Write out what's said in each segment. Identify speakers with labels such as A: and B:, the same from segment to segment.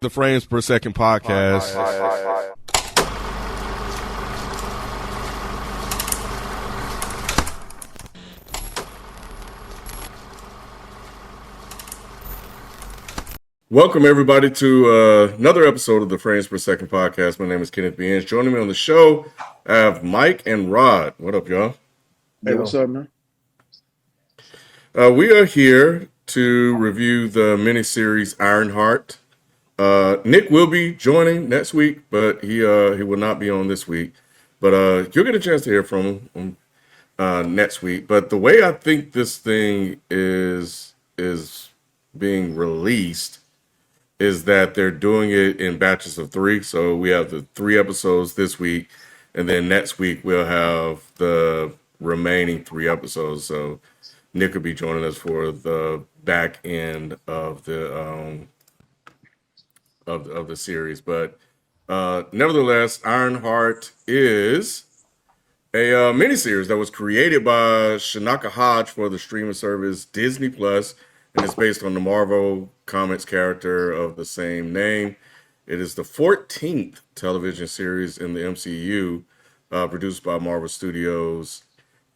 A: the Frames Per Second podcast. Welcome, everybody, to another episode of the Frames Per Second podcast. My name is Kenneth Beans. Joining me on the show, I have Mike and Rod. What up, y'all?
B: Hey, what's up, man?
A: We are here to review the miniseries Ironheart. Nick will be joining next week, but he will not be on this week. But you'll get a chance to hear from him next week. But the way I think this thing is being released is that they're doing it in batches of 3. So we have the 3 episodes this week, and then next week we'll have the remaining 3 episodes. So Nick will be joining us for the back end of the of the series. But nevertheless, Ironheart is a miniseries that was created by Shanaka Hodge for the streaming service Disney Plus, and it's based on the Marvel Comics character of the same name. It is the 14th television series in the MCU, produced by Marvel Studios.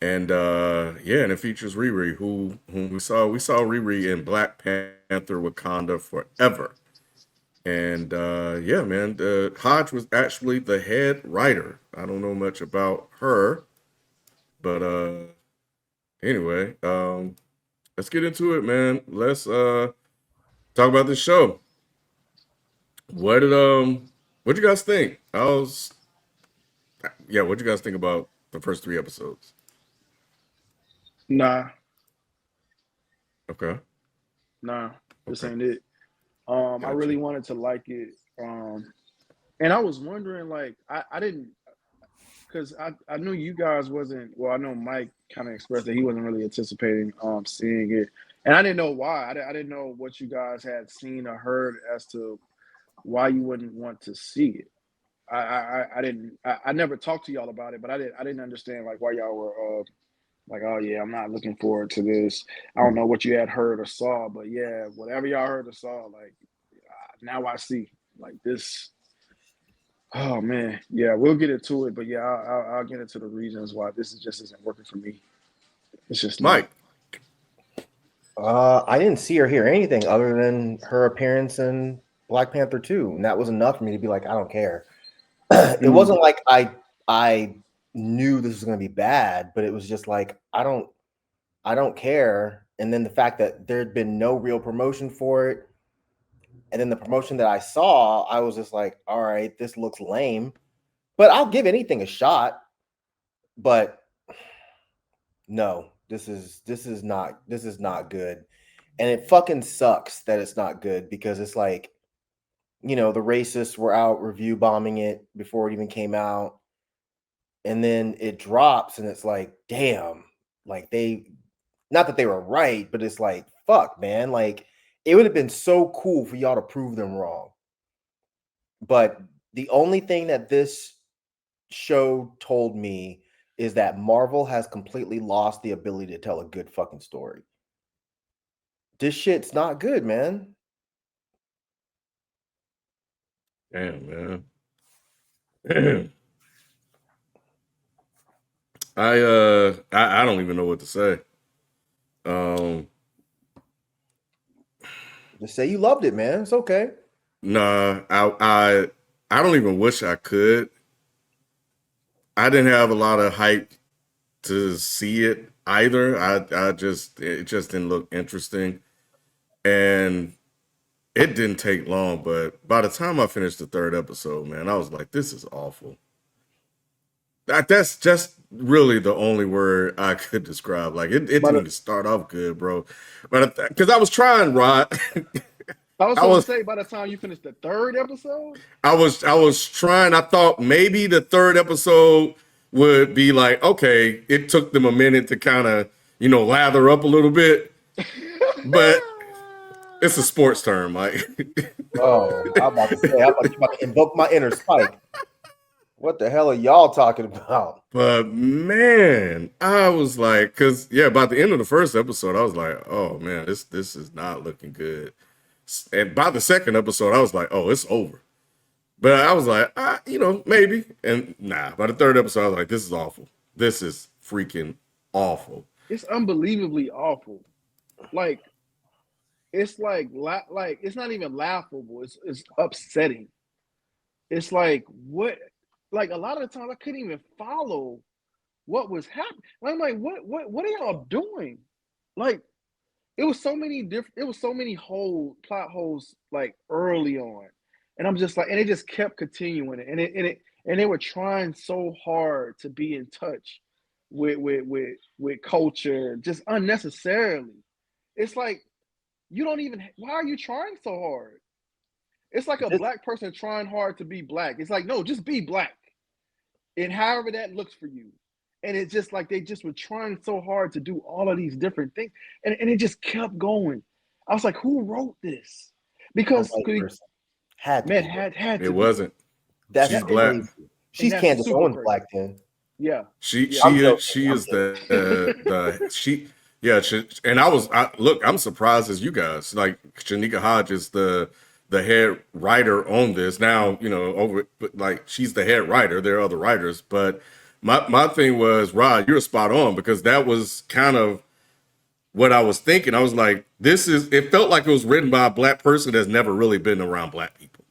A: And and it features Riri, whom we saw Riri in Black Panther: Wakanda Forever. And Hodge was actually the head writer. I don't know much about her, but anyway, let's get into it, man. Let's talk about this show. What you guys think? What'd you guys think about the first 3 episodes?
B: Nah,
A: Okay.
B: this
A: Okay.
B: ain't it. I
A: Gotcha.
B: really wanted to like it. And I was wondering, like, I didn't, because I knew you guys wasn't, well, I know Mike kind of expressed that he wasn't really anticipating seeing it. And I didn't know why. I didn't know what you guys had seen or heard as to why you wouldn't want to see it. I never talked to y'all about it, but I didn't understand like why y'all were like, oh yeah, I'm not looking forward to this. I don't know what you had heard or saw, but yeah, whatever y'all heard or saw, like now I see like this. Oh man, yeah, we'll get into it, but yeah, I'll get into the reasons why this just isn't working for me. It's just not.
A: Mike.
C: I didn't see or hear anything other than her appearance in Black Panther 2, and that was enough for me to be like, I don't care. It wasn't like I knew this was going to be bad, but it was just like I don't care. And then the fact that there'd been no real promotion for it, and then the promotion that I saw, I was just like, all right, this looks lame, but I'll give anything a shot. But no, this is not good. And it fucking sucks that it's not good, because it's like, the racists were out review bombing it before it even came out. And then it drops and it's like, damn, like not that they were right, but it's like, fuck, man, like it would have been so cool for y'all to prove them wrong. But the only thing that this show told me is that Marvel has completely lost the ability to tell a good fucking story. This shit's not good, man.
A: Damn, man. I don't even know what to say.
C: Just say you loved it, man. It's okay.
A: Nah, I don't even wish I could. I didn't have a lot of hype to see it either. It just didn't look interesting, and it didn't take long. But by the time I finished the 3rd episode, man, I was like, this is awful. That's just really the only word I could describe. Like it didn't even start off good, bro. But because I was trying, Rod.
B: I was going to say, by the time you finished the 3rd episode,
A: I was trying. I thought maybe the 3rd episode would be like, okay, it took them a minute to kind of lather up a little bit, but it's a sports term, Mike.
C: Oh, I'm about to say, I'm about to invoke my inner Spike. What the hell are y'all talking about?
A: But man, I was like, by the end of the 1st episode, I was like, oh man, this is not looking good. And by the second episode, I was like, oh, it's over. But I was like, maybe. And nah, by the third episode, I was like, this is awful. This is freaking awful.
B: It's unbelievably awful. Like it's like it's not even laughable. It's upsetting. It's like what, like a lot of the times I couldn't even follow what was happening. I'm like, what are y'all doing? Like it was so many different. It was so many plot holes like early on, and I'm just like, and it just kept continuing, and they were trying so hard to be in touch with culture, just unnecessarily. It's like you don't even. Why are you trying so hard? It's like a black person trying hard to be black. It's like no, just be black, and however that looks for you. And it's just like they just were trying so hard to do all of these different things, and it just kept going. I was like, who wrote this? Because
C: had to
B: man
C: be.
B: had to
A: It
B: be.
A: wasn't.
C: That's
A: She's black.
C: crazy. She's Candace Owens black then.
B: Yeah.
A: She
B: Yeah.
A: is the she yeah she, and I'm surprised as you guys, like Shanika Hodge is the head writer on this now, but like she's the head writer. There are other writers, but my thing was, Rod, you're spot on, because that was kind of what I was thinking. I was like, it felt like it was written by a black person that's never really been around black people.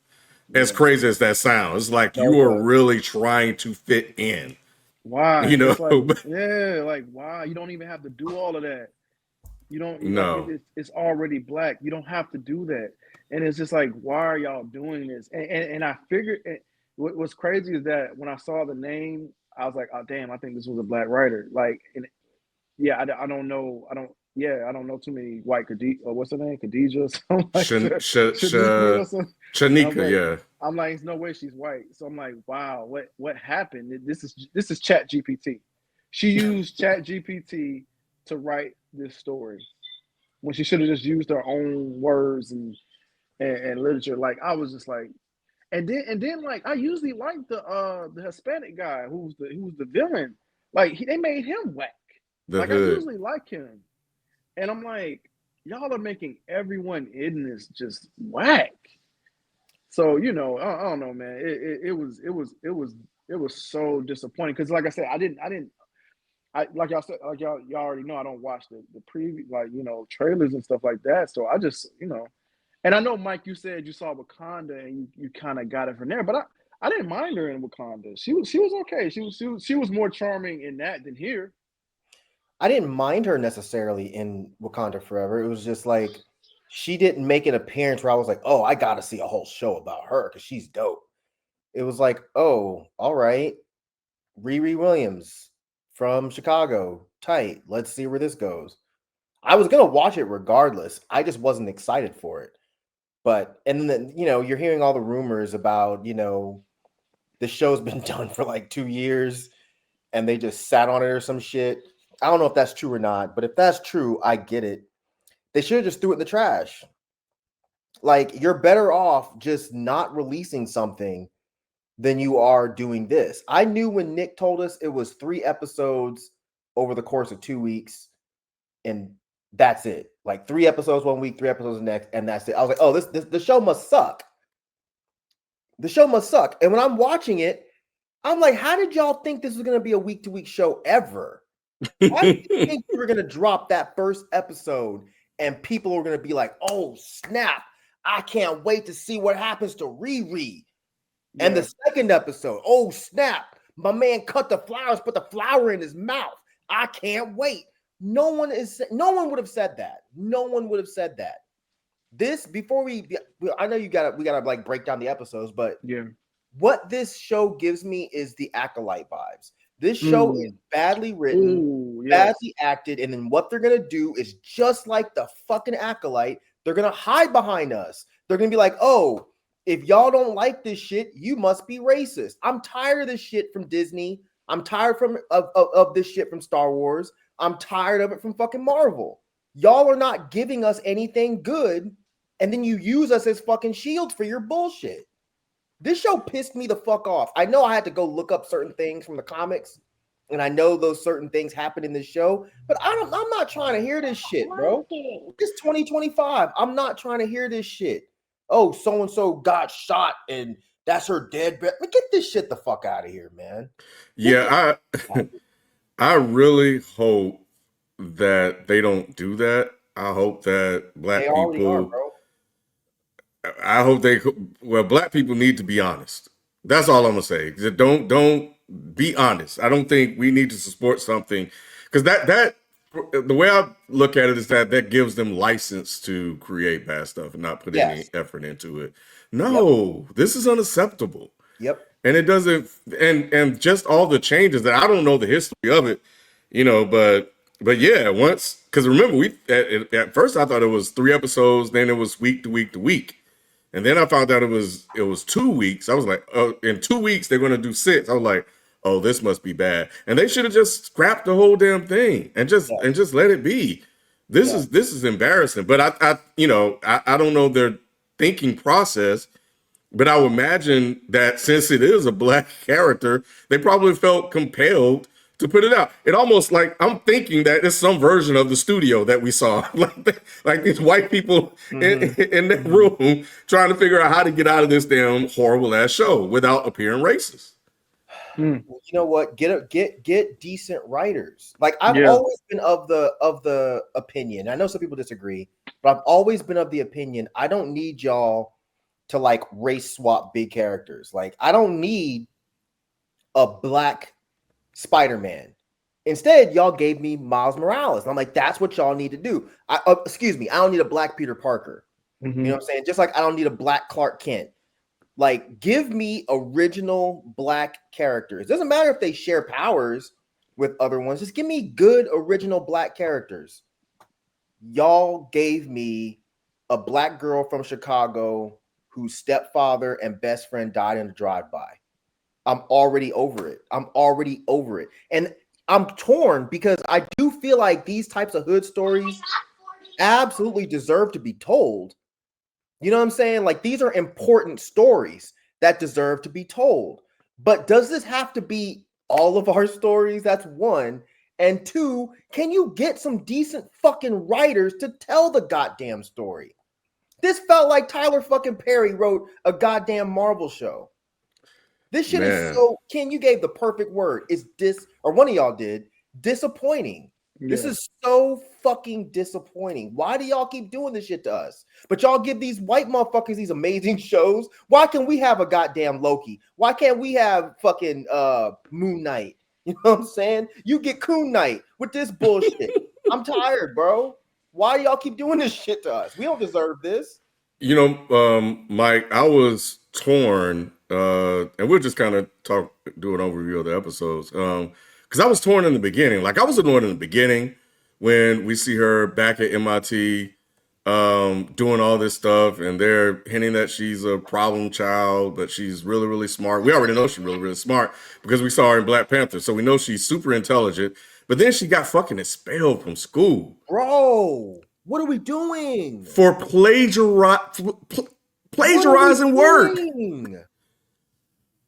A: As crazy as that sounds, it's like you are really trying to fit in.
B: Why?
A: It's
B: like, yeah, like why? You don't even have to do all of that. You don't.
A: No.
B: Like, it's already black. You don't have to do that. And it's just like, why are y'all doing this? And I figured what's crazy is that when I saw the name, I was like, oh damn, I think this was a black writer. Like, and yeah, I don't know. I don't know too many white Khadijah, or what's her name? Khadijah or something like that.
A: Shanika, yeah.
B: I'm like, there's no way she's white. So I'm like, wow, what happened? This is Chat GPT. She used Chat GPT to write this story when she should have just used her own words and literature. Like I was just like, and then like I usually like the Hispanic guy who's the villain. Like they made him whack. I usually like him, and I'm like, y'all are making everyone in this just whack. So I don't know, man. It was so disappointing because, like I said, I like y'all said, like y'all already know, I don't watch the preview, like trailers and stuff like that. So I just and I know, Mike, you said you saw Wakanda and you kind of got it from there, but I didn't mind her in Wakanda. She was okay. She was more charming in that than here.
C: I didn't mind her necessarily in Wakanda Forever. It was just like she didn't make an appearance where I was like, oh, I got to see a whole show about her because she's dope. It was like, oh, all right, Riri Williams from Chicago, tight. Let's see where this goes. I was gonna watch it regardless. I just wasn't excited for it. But and then you're hearing all the rumors about the show's been done for like 2 years and they just sat on it or some shit. I don't know if that's true or not, but if that's true, I get it. They should have just threw it in the trash. Like, you're better off just not releasing something than you are doing this. I knew when Nick told us it was 3 episodes over the course of 2 weeks, and that's it. Like 3 episodes 1 week, 3 episodes the next, and that's it. I was like, oh, this the show must suck. The show must suck. And when I'm watching it, I'm like, how did y'all think this was going to be a week-to-week show ever? Why did you think you were going to drop that first episode and people are going to be like, oh, snap, I can't wait to see what happens to Riri. Yeah. And the second episode, oh, snap, my man cut the flowers, put the flower in his mouth. I can't wait. No one would have said that. No one would have said that. This, before I know we gotta like break down the episodes, but
B: yeah,
C: what this show gives me is the Acolyte vibes. This show is badly written, badly acted, and then what they're gonna do is just like the fucking Acolyte, they're gonna hide behind us. They're gonna be like, oh, if y'all don't like this shit, you must be racist. I'm tired of this shit from Disney. I'm tired of this shit from Star Wars. I'm tired of it from fucking Marvel. Y'all are not giving us anything good, and then you use us as fucking shields for your bullshit. This show pissed me the fuck off. I know I had to go look up certain things from the comics, and I know those certain things happen in this show, but I'm not trying to hear this shit, bro. It's 2025. I'm not trying to hear this shit. Oh, so and so got shot and that's her dead. Get this shit the fuck out of here, man.
A: Yeah, I really hope that they don't do that. I hope that
C: They
A: black
C: already are,
A: people,
C: bro.
A: I hope they, well, black people need to be honest. That's all I'm gonna say. Just don't be honest. I don't think we need to support something because that the way I look at it is that gives them license to create bad stuff and not put any
C: Yes.
A: effort into it.
C: Yep.
A: No, this is unacceptable.
C: Yep.
A: And it doesn't, and just all the changes that I don't know the history of it, but yeah, once, because remember we at first I thought it was 3 episodes, then it was week to week to week, and then I found out it was 2 weeks. I was like, oh, in 2 weeks they're going to do 6. I was like, oh, this must be bad, and they should have just scrapped the whole damn thing and just
C: Yeah.
A: and just let it be. This
C: Yeah.
A: is embarrassing, but I don't know their thinking process. But I would imagine that since it is a black character, they probably felt compelled to put it out. It almost like I'm thinking that it's some version of the studio that we saw, like these white people in that room trying to figure out how to get out of this damn horrible ass show without appearing racist.
C: You know what? Get decent writers. Like I've
B: Yeah.
C: always been of the opinion. I know some people disagree, but I've always been of the opinion. I don't need y'all to like race swap big characters. Like I don't need a black Spider-Man. Instead, y'all gave me Miles Morales. I'm like, that's what y'all need to do. Excuse me, I don't need a black Peter Parker. You know what I'm saying? Just like I don't need a black Clark Kent. Like, give me original black characters. Doesn't matter if they share powers with other ones. Just give me good original black characters. Y'all gave me a black girl from Chicago whose stepfather and best friend died in a drive-by. I'm already over it. And I'm torn because I do feel like these types of hood stories absolutely deserve to be told. You know what I'm saying? Like these are important stories that deserve to be told. But does this have to be all of our stories? That's one. And two, can you get some decent fucking writers to tell the goddamn story? This felt like Tyler fucking Perry wrote a goddamn Marvel show. This shit is so, Ken, you gave the perfect word. Or one of y'all did, disappointing. Yeah. This is so fucking disappointing. Why do y'all keep doing this shit to us? But y'all give these white motherfuckers these amazing shows. Why can't we have a goddamn Loki? Why can't we have fucking Moon Knight? You know what I'm saying? You get Coon Knight with this bullshit. I'm tired, bro. Why do y'all keep doing this shit to us? We don't deserve this.
A: Mike, I was torn, and we'll just kind of do an overview of the episodes. Because I was torn in the beginning. Like I was annoyed in the beginning when we see her back at MIT, doing all this stuff, and they're hinting that she's a problem child, but she's really, really smart. We already know she's really, really smart because we saw her in Black Panther, so we know she's super intelligent. But then she got fucking expelled from school.
C: Bro, what are we doing?
A: For plagiarizing work.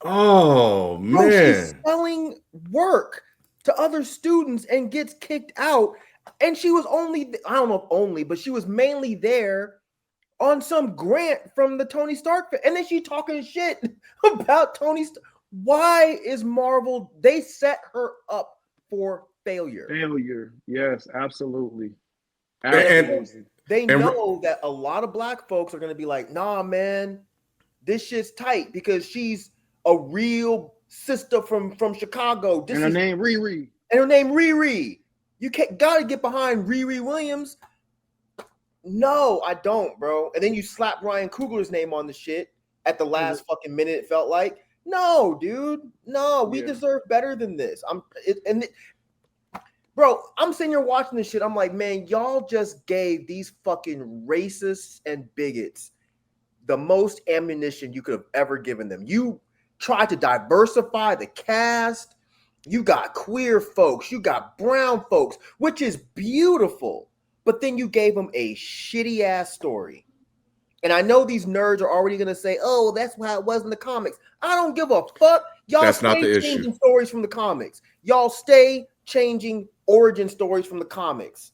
A: Oh, man.
C: Bro, she's selling work to other students and gets kicked out. And she was only, I don't know if only, but she was mainly there on some grant from the Tony Stark. And then she talking shit about Tony Stark. Why is Marvel, they set her up for failure.
B: Yes, absolutely.
A: And
C: they know that a lot of black folks are going to be like, nah, man, this shit's tight because she's a real sister from Chicago.
B: Her name Riri.
C: And her name Riri. You gotta get behind Riri Williams. No, I don't, bro. And then you slap Ryan Coogler's name on the shit at the last fucking minute. It felt like, no, dude, no, we deserve better than this. Bro, I'm sitting here watching this shit. I'm like, man, y'all just gave these fucking racists and bigots the most ammunition you could have ever given them. You tried to diversify the cast. You got queer folks. You got brown folks, which is beautiful. But then you gave them a shitty ass story. And I know these nerds are already going to say, oh, that's how it was in the comics. I don't give a fuck. Y'all
A: That's not
C: stay
A: the
C: changing
A: issue.
C: stories from the comics. Y'all stay changing origin stories from the comics.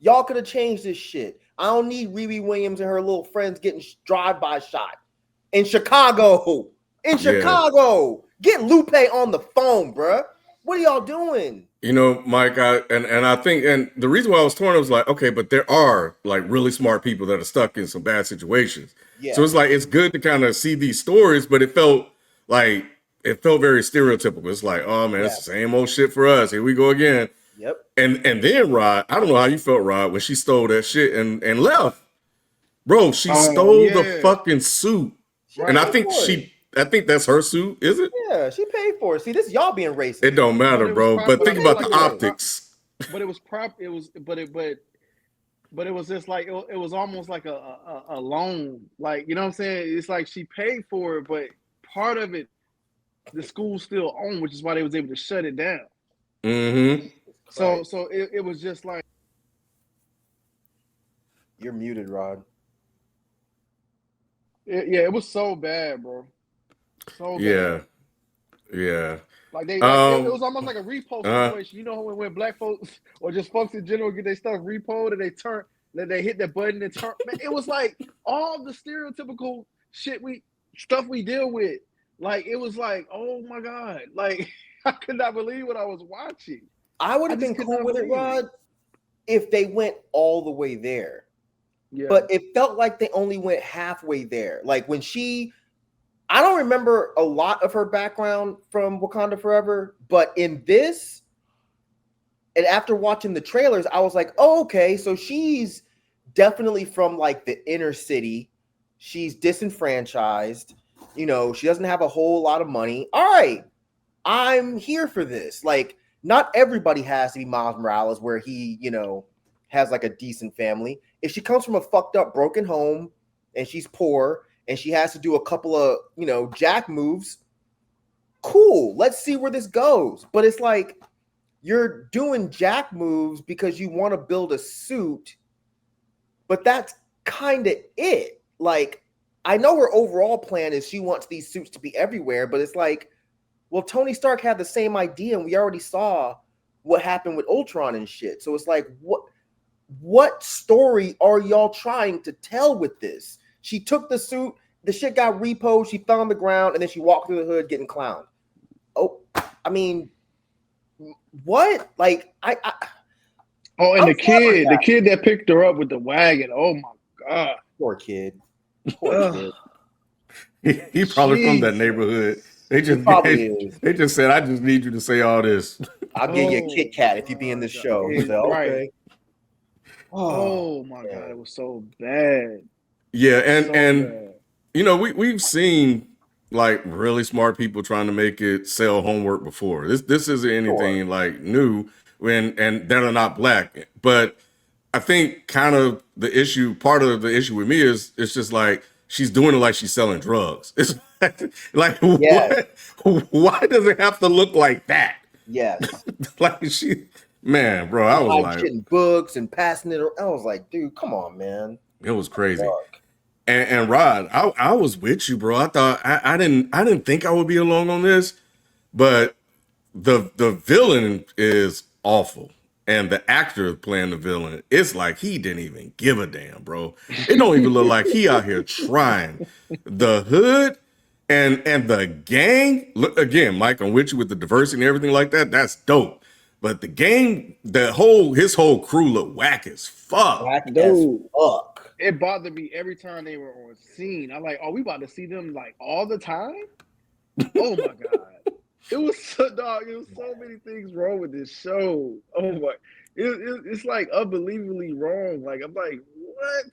C: Y'all could have changed this shit. I don't need Riri Williams and her little friends getting drive-by shot in Chicago. In
A: Yeah.
C: Chicago, get Lupe on the phone, bruh. What are y'all doing?
A: You know, Mike, I think, and the reason why I was torn, I was like, okay, but there are like really smart people that are stuck in some bad situations.
C: Yeah.
A: So it's like it's good to kind of see these stories, but it felt very stereotypical. It's like, oh man, it's the same old shit for us. Here we go again.
C: Yep.
A: And then Rod, I don't know how you felt, Rod, when she stole that shit and left. Bro, she stole the fucking suit.
C: She
A: And I
C: paid
A: think that's her suit, is it?
C: Yeah, she paid for it. See, this is y'all being racist.
A: It don't matter,
B: But it was
A: bro.
B: prop-
A: But
B: but
A: think
B: I
A: about
B: feel
A: the
B: like
A: optics.
B: But it was but it was just like it was almost like a loan. Like, you know what I'm saying? It's like she paid for it, but part of it the school still owned, which is why they was able to shut it down.
A: Mm-hmm.
B: So it was just like
C: You're muted, Rod.
B: it was so bad, bro. So bad.
A: Yeah.
B: Like it was almost like a repo situation. You know when black folks or just folks in general get their stuff repoed and they hit the button and turn. Man, it was like all the stereotypical stuff we deal with. Like it was like, oh my God. Like I could not believe what I was watching.
C: I would have been cool with it, Rod, if they went all the way there. Yeah. But it felt like they only went halfway there. Like when I don't remember a lot of her background from Wakanda Forever, but in this, and after watching the trailers, I was like, oh, okay, so she's definitely from like the inner city. She's disenfranchised. You know, she doesn't have a whole lot of money. All right, I'm here for this. Like, not everybody has to be Miles Morales where he, you know, has like a decent family. If she comes from a fucked up, broken home and she's poor and she has to do a couple of, you know, jack moves, cool. Let's see where this goes. But it's like you're doing jack moves because you want to build a suit, but that's kind of it. Like, I know her overall plan is she wants these suits to be everywhere, but it's like, well, Tony Stark had the same idea, and we already saw what happened with Ultron and shit. So it's like, what story are y'all trying to tell with this? She took the suit, the shit got repoed, she fell on the ground, and then she walked through the hood getting clowned. Oh, I mean, what? Like,
B: and the kid that picked her up with the wagon. Oh my God,
C: poor kid. Poor kid.
A: He probably from that neighborhood. They just said, I just need you to say all this.
C: I'll give you a Kit Kat if you be in this show.
B: Right.
C: Okay.
B: Oh my God, it was so bad.
A: Yeah, and you know, we've seen like really smart people trying to make it sell homework before. This isn't anything like new and that are not black. But I think kind of part of the issue with me is it's just like she's doing it like she's selling drugs. It's like why does it have to look like that?
C: Yes.
A: Like man, bro, I was like
C: shitting books and passing it. I was like, dude, come on, man.
A: It was crazy. And Rod, I was with you, bro. I thought I didn't think I would be alone on this, but the villain is awful. And the actor playing the villain, it's like he didn't even give a damn, bro. It don't even look like he out here trying. The hood and the gang, look again, Mike, I'm with you with the diversity and everything like that. That's dope. But the gang, his whole crew look whack as fuck.
B: It bothered me every time they were on scene. I'm like, we about to see them like all the time? Oh my God. It was so many things wrong with this show. Oh my, it's like unbelievably wrong. Like I'm like, what?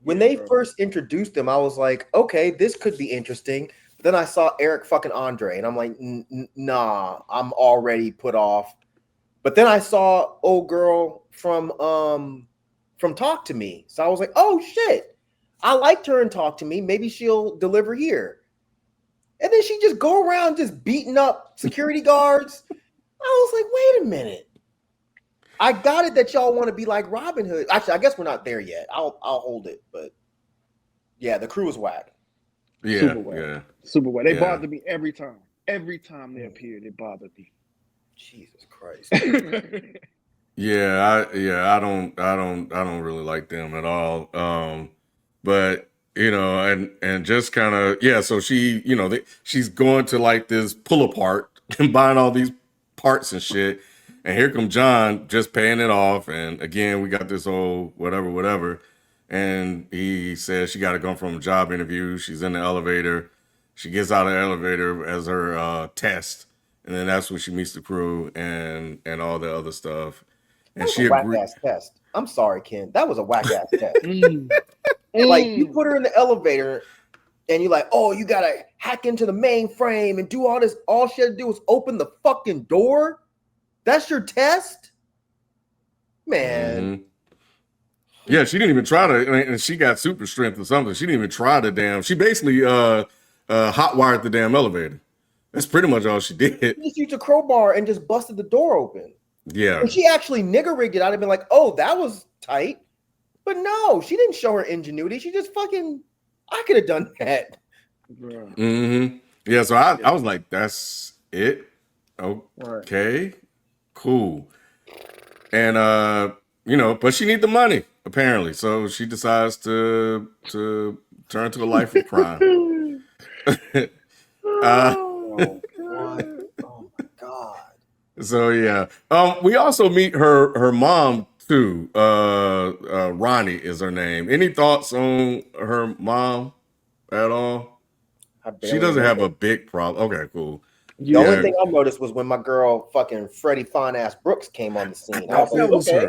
C: When they first introduced them, I was like, okay, this could be interesting. But then I saw Eric fucking Andre, and I'm like, nah, I'm already put off. But then I saw old girl from Talk to Me, so I was like, oh shit, I liked her in Talk to Me. Maybe she'll deliver here. And then she just go around just beating up security guards. I was like, wait a minute. I got it that y'all want to be like Robin Hood. Actually, I guess we're not there yet. I'll hold it. But yeah, the crew is whack.
A: Yeah,
B: super whack. They bothered me every time. Every time they appeared, it bothered me.
C: Jesus Christ.
A: I don't really like them at all. But and just kind of so she, she's going to like this pull apart and buying all these parts and shit. And here come John just paying it off. And again, we got this whole whatever. And he says she got to go from a job interview. She's in the elevator. She gets out of the elevator as her test. And then that's when she meets the crew and all the other stuff. And she
C: a whack
A: agreed.
C: ass test. I'm sorry, Ken. That was a whack ass test. Like, you put her in the elevator and you're like, oh, you gotta hack into the mainframe and do all this. All she had to do was open the fucking door. That's your test, man.
A: Mm-hmm. Yeah, she didn't even try to, and she got super strength or something. She didn't even try to She basically hotwired the damn elevator. That's pretty much all she did.
C: She just used a crowbar and just busted the door open.
A: Yeah.
C: If she actually nigger rigged it, I'd have been like, oh, that was tight. But no, she didn't show her ingenuity. She just fucking, I could have done that.
A: Mm-hmm. Yeah, so I was like, that's it? Okay. Cool. And but she need the money, apparently. So she decides to turn to a life of crime.
C: Oh my God.
A: So yeah. We also meet her mom too. Ronnie is her name. Any thoughts on her mom at all? She doesn't have a big problem. Okay, cool.
C: The only thing I noticed was when my girl fucking Freddie Fine Ass Brooks came on the scene. I was like, okay,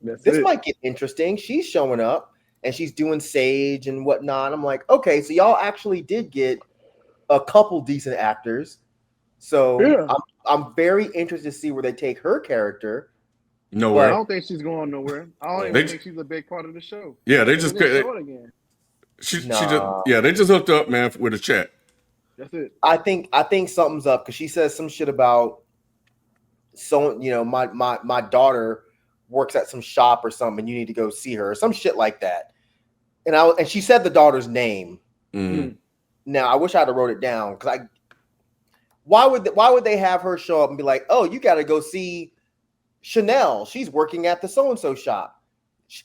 C: this might get interesting. She's showing up and she's doing Sage and whatnot. I'm like, okay, so y'all actually did get a couple decent actors. So I'm very interested to see where they take her character.
A: Nowhere.
B: I don't think she's going nowhere. I don't even think she's a big part of the show.
A: Yeah, they just show it again. She they just hooked up, man, with a chat.
B: That's it.
C: I think something's up because she says some shit about my daughter works at some shop or something, and you need to go see her or some shit like that. And she said the daughter's name.
A: Mm-hmm.
C: Now I wish I'd have wrote it down because why would they have her show up and be like, oh, you got to go see Chanel? She's working at the so and so shop.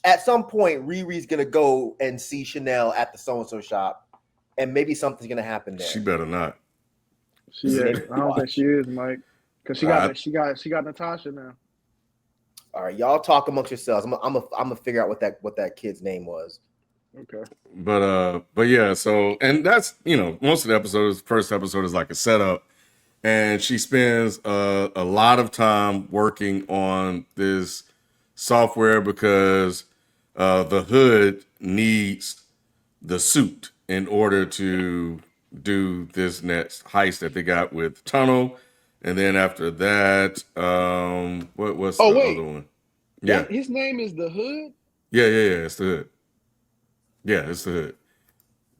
C: At some point, Riri's gonna go and see Chanel at the so and so shop, and maybe something's gonna happen there.
A: She better not.
B: I don't think she is, Mike, because she got Natasha now.
C: All right, y'all talk amongst yourselves. I'm gonna figure out what that kid's name was.
B: Okay.
A: But yeah. So, and that's most of the first episode is like a setup, and she spends a lot of time working on this software because the hood needs the suit in order to do this next heist that they got with Tunnel. And then after that, what's the other one? Yeah.
B: His name is the Hood?
A: Yeah, it's the Hood. Yeah, it's the Hood.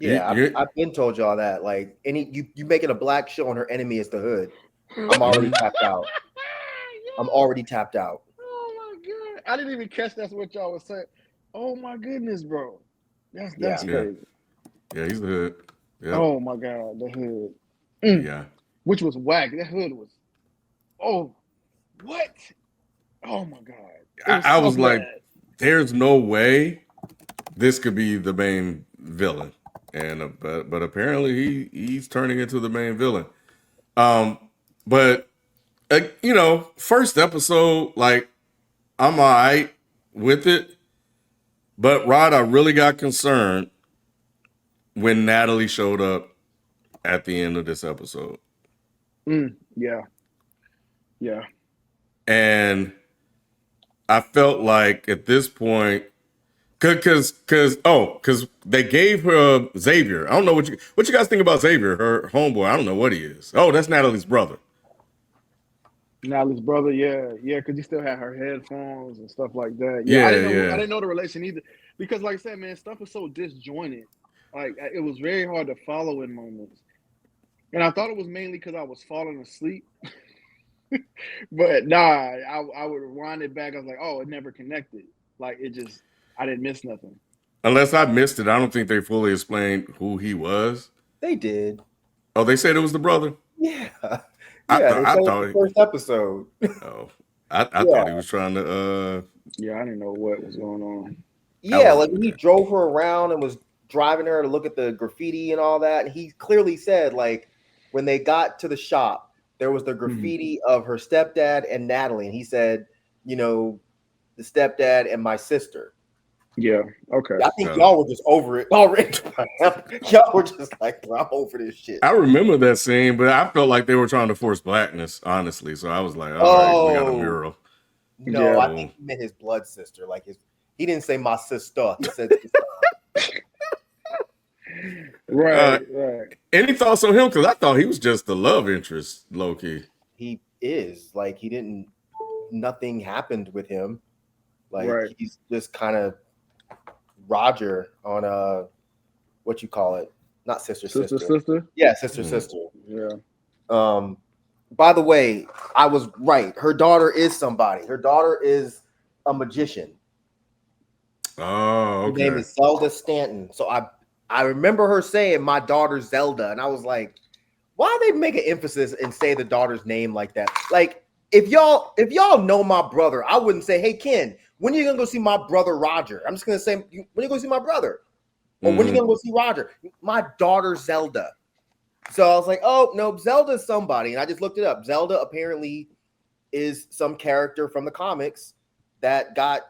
C: Yeah, I've been told y'all that. Like, you making a black show and her enemy is the Hood. I'm already tapped out.
B: Oh my God. I didn't even catch that's what y'all was saying. Oh my goodness, bro. That's crazy.
A: Yeah, he's the Hood. Yep.
B: Oh my God, the Hood.
A: Yeah.
B: Which was whack. That Hood was. Oh, what? Oh my God.
A: I was like, there's no way this could be the main villain. And but apparently he's turning into the main villain. But first episode, like, I'm all right with it. But Rod, I really got concerned when Natalie showed up at the end of this episode.
B: Yeah.
A: And I felt like at this point, because they gave her Xavier. I don't know what you guys think about Xavier, her homeboy. I don't know what he is. Oh, that's Natalie's brother.
B: Natalie's brother, yeah, because he still had her headphones and stuff like that.
A: Yeah,
B: I didn't know the relation either, because like I said, man, stuff was so disjointed. Like, it was very hard to follow in moments, and I thought it was mainly because I was falling asleep. But nah, I would rewind it back. I was like, oh, it never connected. Like, I didn't miss nothing.
A: Unless I missed it, I don't think they fully explained who he was.
C: They did.
A: Oh, they said it was the brother?
C: Yeah,
A: I
C: yeah.
A: thought
C: They
A: I
C: said it
A: thought
C: the first episode.
A: oh I
C: Yeah,
A: thought he was trying to
B: Yeah, I didn't know what was going on.
A: I
C: yeah.
A: was
C: Like when he drove her around and was driving her to look at the graffiti and all that, and he clearly said like when they got to the shop, there was the graffiti of her stepdad and Natalie, and he said, you know, the stepdad and my sister.
B: Yeah. Okay.
C: I think y'all were just over it already. Y'all were just like, bro, I'm over this shit.
A: I remember that scene, but I felt like they were trying to force blackness, honestly. So I was like, all right, we got a mural.
C: No,
B: Yeah.
C: I think he meant his blood sister. Like he didn't say my sister. He said sister.
B: Right.
A: Any thoughts on him? Because I thought he was just the love interest, low key.
C: He is like he didn't. Nothing happened with him. Like he's just kind of Roger on what you call it? Not sister. Yeah, sister.
B: Yeah.
C: By the way, I was right. Her daughter is somebody. Her daughter is a magician.
A: Oh, okay.
C: Her name is Zelda Stanton. So I remember her saying my daughter's Zelda, and I was like, why they make an emphasis and say the daughter's name like that? Like if y'all know my brother, I wouldn't say, hey Ken, when are you gonna go see my brother Roger? I'm just gonna say, when are you gonna go see my brother? Or when are you gonna go see Roger? My daughter Zelda. So I was like, oh no, Zelda's somebody, and I just looked it up. Zelda apparently is some character from the comics that got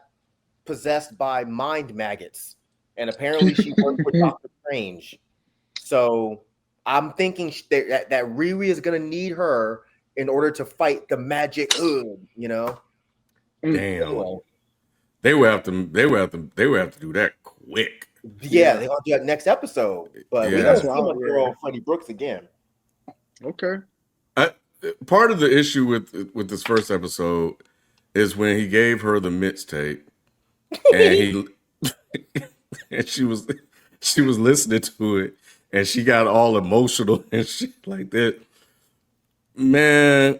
C: possessed by mind maggots, and apparently she worked with Doctor Strange. So I'm thinking that Riri is gonna need her in order to fight the magic hood. You know?
A: Damn. Anyway. They would have to do that quick.
C: Yeah, they're gonna do that next episode. But we don't see my girl Freddie Brooks again.
B: Okay.
A: Part of the issue with this first episode is when he gave her the mixtape, and and she was listening to it, and she got all emotional and shit like that. Man,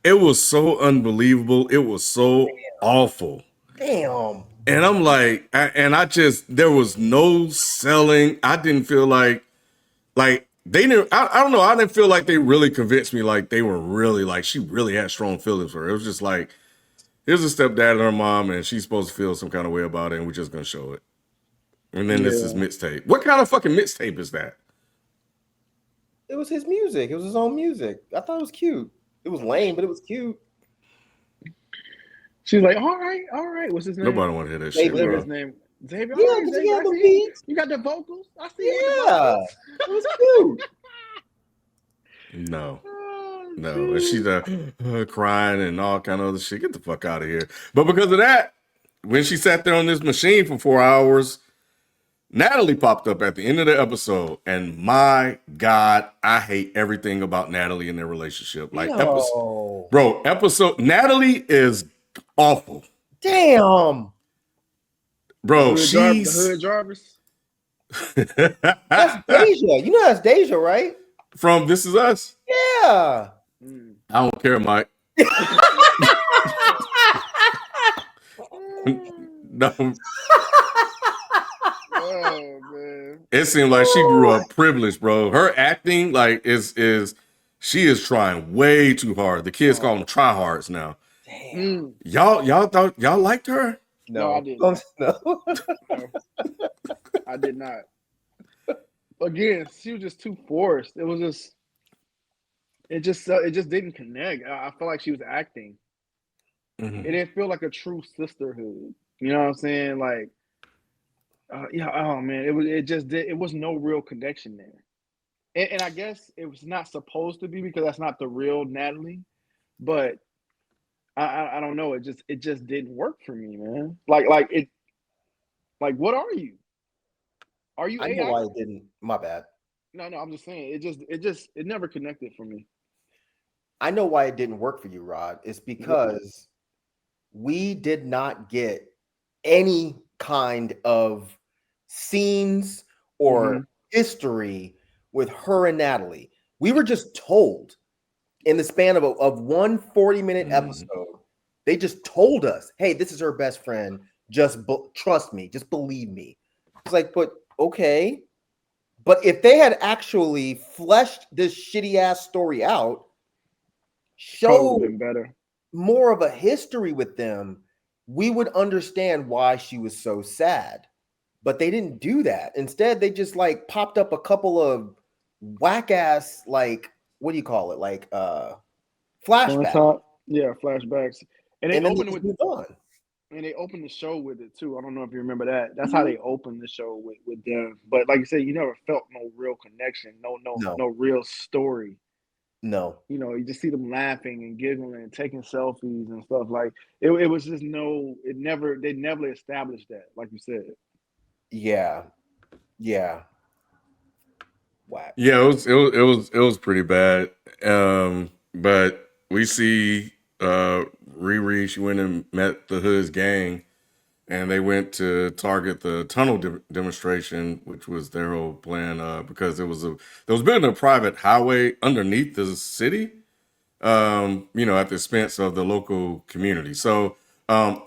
A: it was so unbelievable. It was so awful.
C: Damn.
A: And I'm like, there was no selling. I didn't feel like they didn't. I don't know. I didn't feel like they really convinced me. Like they were really like she really had strong feelings for her. It was just like, here's a stepdad and her mom, and she's supposed to feel some kind of way about it, and we're just gonna show it. And then this is mixtape. What kind of fucking mixtape is that?
C: It was his music. It was his own music. I thought it was cute. It was lame, but it was cute.
B: She's like, all right. What's his name?
A: Nobody want to hear that shit.
B: What's his name? Xavier.
C: Yeah, right, Xavier,
B: you,
C: the beats.
B: You got the vocals. I see.
C: Yeah, it was
A: cute. No. And she's crying and all kind of other shit. Get the fuck out of here. But because of that, when she sat there on this machine for 4 hours, Natalie popped up at the end of the episode, and my God, I hate everything about Natalie and their relationship. Like episode Natalie is awful.
C: Damn.
A: Bro,
B: the Hood Jarvis.
C: That's Deja. You know that's Deja, right?
A: From This Is Us?
C: Yeah.
A: I don't care, Mike. No.
B: Oh man.
A: It seemed like she grew up privileged, bro. Her acting like she is trying way too hard. The kids call them tryhards now.
C: Damn.
A: Y'all thought y'all liked her?
B: No, I didn't.
C: No.
B: I did not. Again, she was just too forced. It just didn't connect. I felt like she was acting. It didn't feel like a true sisterhood. You know what I'm saying? Like, oh man, it was no real connection there. And I guess it was not supposed to be because that's not the real Natalie. But I don't know. It just didn't work for me, man. Like what are you? Are you?
C: I know why it didn't. My bad.
B: No, I'm just saying it never connected for me.
C: I know why it didn't work for you, Rod. It's because we did not get any kind of scenes or history with her and Natalie. We were just told in the span of one 40-minute episode, they just told us, hey, this is her best friend. Just trust me. Just believe me. It's like, but okay. But if they had actually fleshed this shitty ass story out,
B: Probably would have
C: showed
B: been better.
C: more of a history with them, we would understand why she was so sad. But they didn't do that. Instead, they just like popped up a couple of whack ass, like, what do you call it? Like
B: On
C: flashbacks.
B: top, yeah, flashbacks, and they
C: And then they
B: opened it
C: just
B: with,
C: moved on.
B: and they opened the show with it too. I don't know if you remember that. That's how
C: Mhm.
B: they opened the show with them. But like you said, you never felt no real connection,
C: No,
B: no real story.
C: no.
B: You know, you just see them laughing and giggling and taking selfies and stuff. Like it was just no. It never. They never established that. Like you said.
C: Yeah. Yeah. Whack.
A: Yeah, it was pretty bad. But we see Riri. She went and met the Hood's gang, and they went to target the tunnel demonstration, which was their whole plan. Because there was building a private highway underneath the city. At the expense of the local community. So,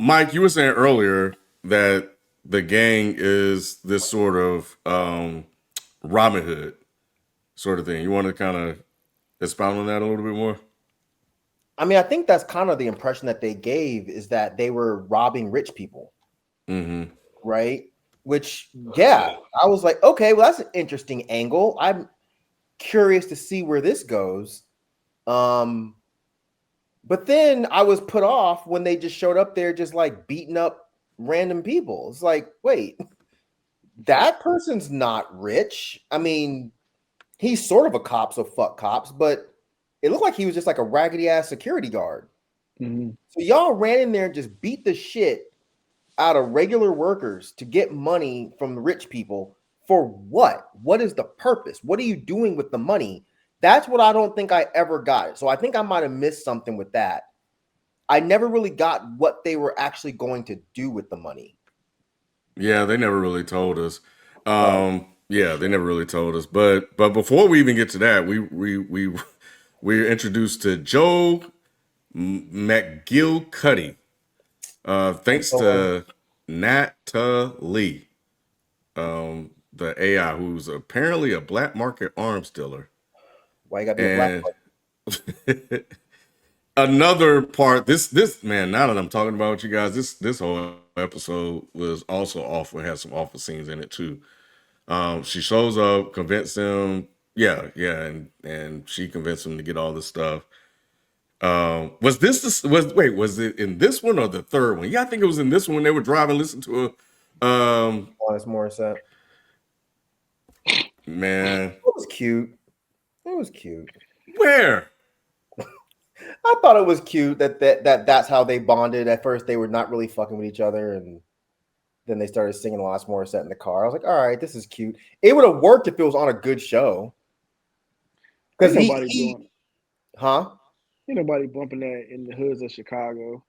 A: Mike, you were saying earlier that the gang is this sort of Robin Hood sort of thing. You want to kind of expound on that a little bit more?
C: I mean, I think that's kind of the impression that they gave, is that they were robbing rich people,
A: Mm-hmm.
C: right? Which, yeah, I was like, okay, well, that's an interesting angle. I'm curious to see where this goes. But then I was put off when they just showed up there just like beating up random people. It's like, wait, that person's not rich. I mean, he's sort of a cop, so fuck cops, but it looked like he was just like a raggedy ass security guard.
B: Mm-hmm.
C: So y'all ran in there and just beat the shit out of regular workers to get money from the rich people for what? What is the purpose? What are you doing with the money? That's what I don't think I ever got. So I think I might have missed something with that. I never really got what they were actually going to do with the money.
A: Yeah, they never really told us.
C: Oh,
A: Yeah, they never really told us. But before we even get to that, we're introduced to Joe McGillicuddy. Thanks
C: Thorne,
A: to Natalie, the AI, who's apparently a black market arms dealer.
C: why you gotta be a black
A: And
C: person?
A: another part, this man, now that I'm talking about you guys, this whole episode was also awful. It had some awful scenes in it too. She shows up, convinces him, yeah, and she convinced him to get all this stuff. Was it in this one or the third one? Yeah, I think it was in this one when they were driving, listening to a
C: Honest Morissette.
A: man.
C: It was cute. It was cute.
A: Where?
C: I thought it was cute that's how they bonded. At first, they were not really fucking with each other, and then they started singing Alanis Morissette in the car. I was like, all right, this is cute. It would have worked if it was on a good show. Because
B: Ain't nobody doing.
C: huh?
B: Ain't nobody bumping that in the hoods of Chicago.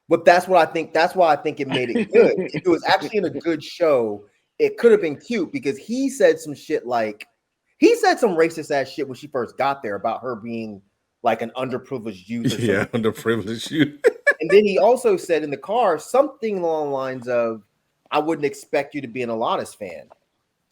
C: But that's what I think. That's why I think it made it good. If it was actually in a good show, it could have been cute because he said some shit like he said some racist ass shit when she first got there about her being like an underprivileged youth or
A: Yeah,
C: something.
A: underprivileged youth.
C: And then he also said in the car something along the lines of, I wouldn't expect you to be an Alanis fan.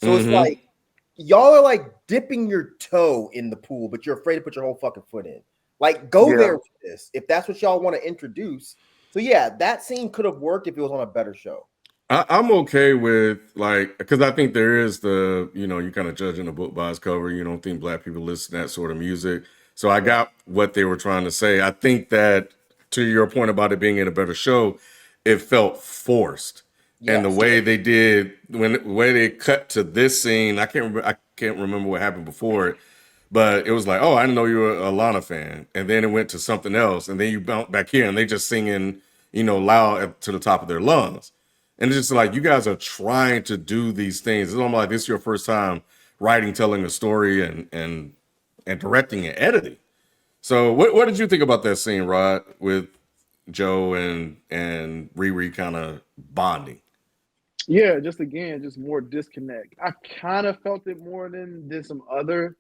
C: So it's
A: Mm-hmm.
C: like y'all are like dipping your toe in the pool, but you're afraid to put your whole fucking foot in. Like, go there with this if that's what y'all want to introduce. So yeah, that scene could have worked if it was on a better show.
A: I'm okay with like because I think there is you kind of judging a book by its cover. You don't think black people listen to that sort of music. So I got what they were trying to say. I think that to your point about it being in a better show, it felt forced. And the
C: Yes.
A: way they did the way they cut to this scene, I can't remember what happened before it, but it was like, oh, I didn't know you were a Lana fan. And then it went to something else, and then you bounce back here and they just singing, loud to the top of their lungs. And it's just like you guys are trying to do these things. It's almost like this is your first time writing, telling a story, and directing and editing. So, what did you think about that scene, Rod, with Joe and Riri kind of bonding?
B: Yeah, just again, just more disconnect. I kind of felt it more than some other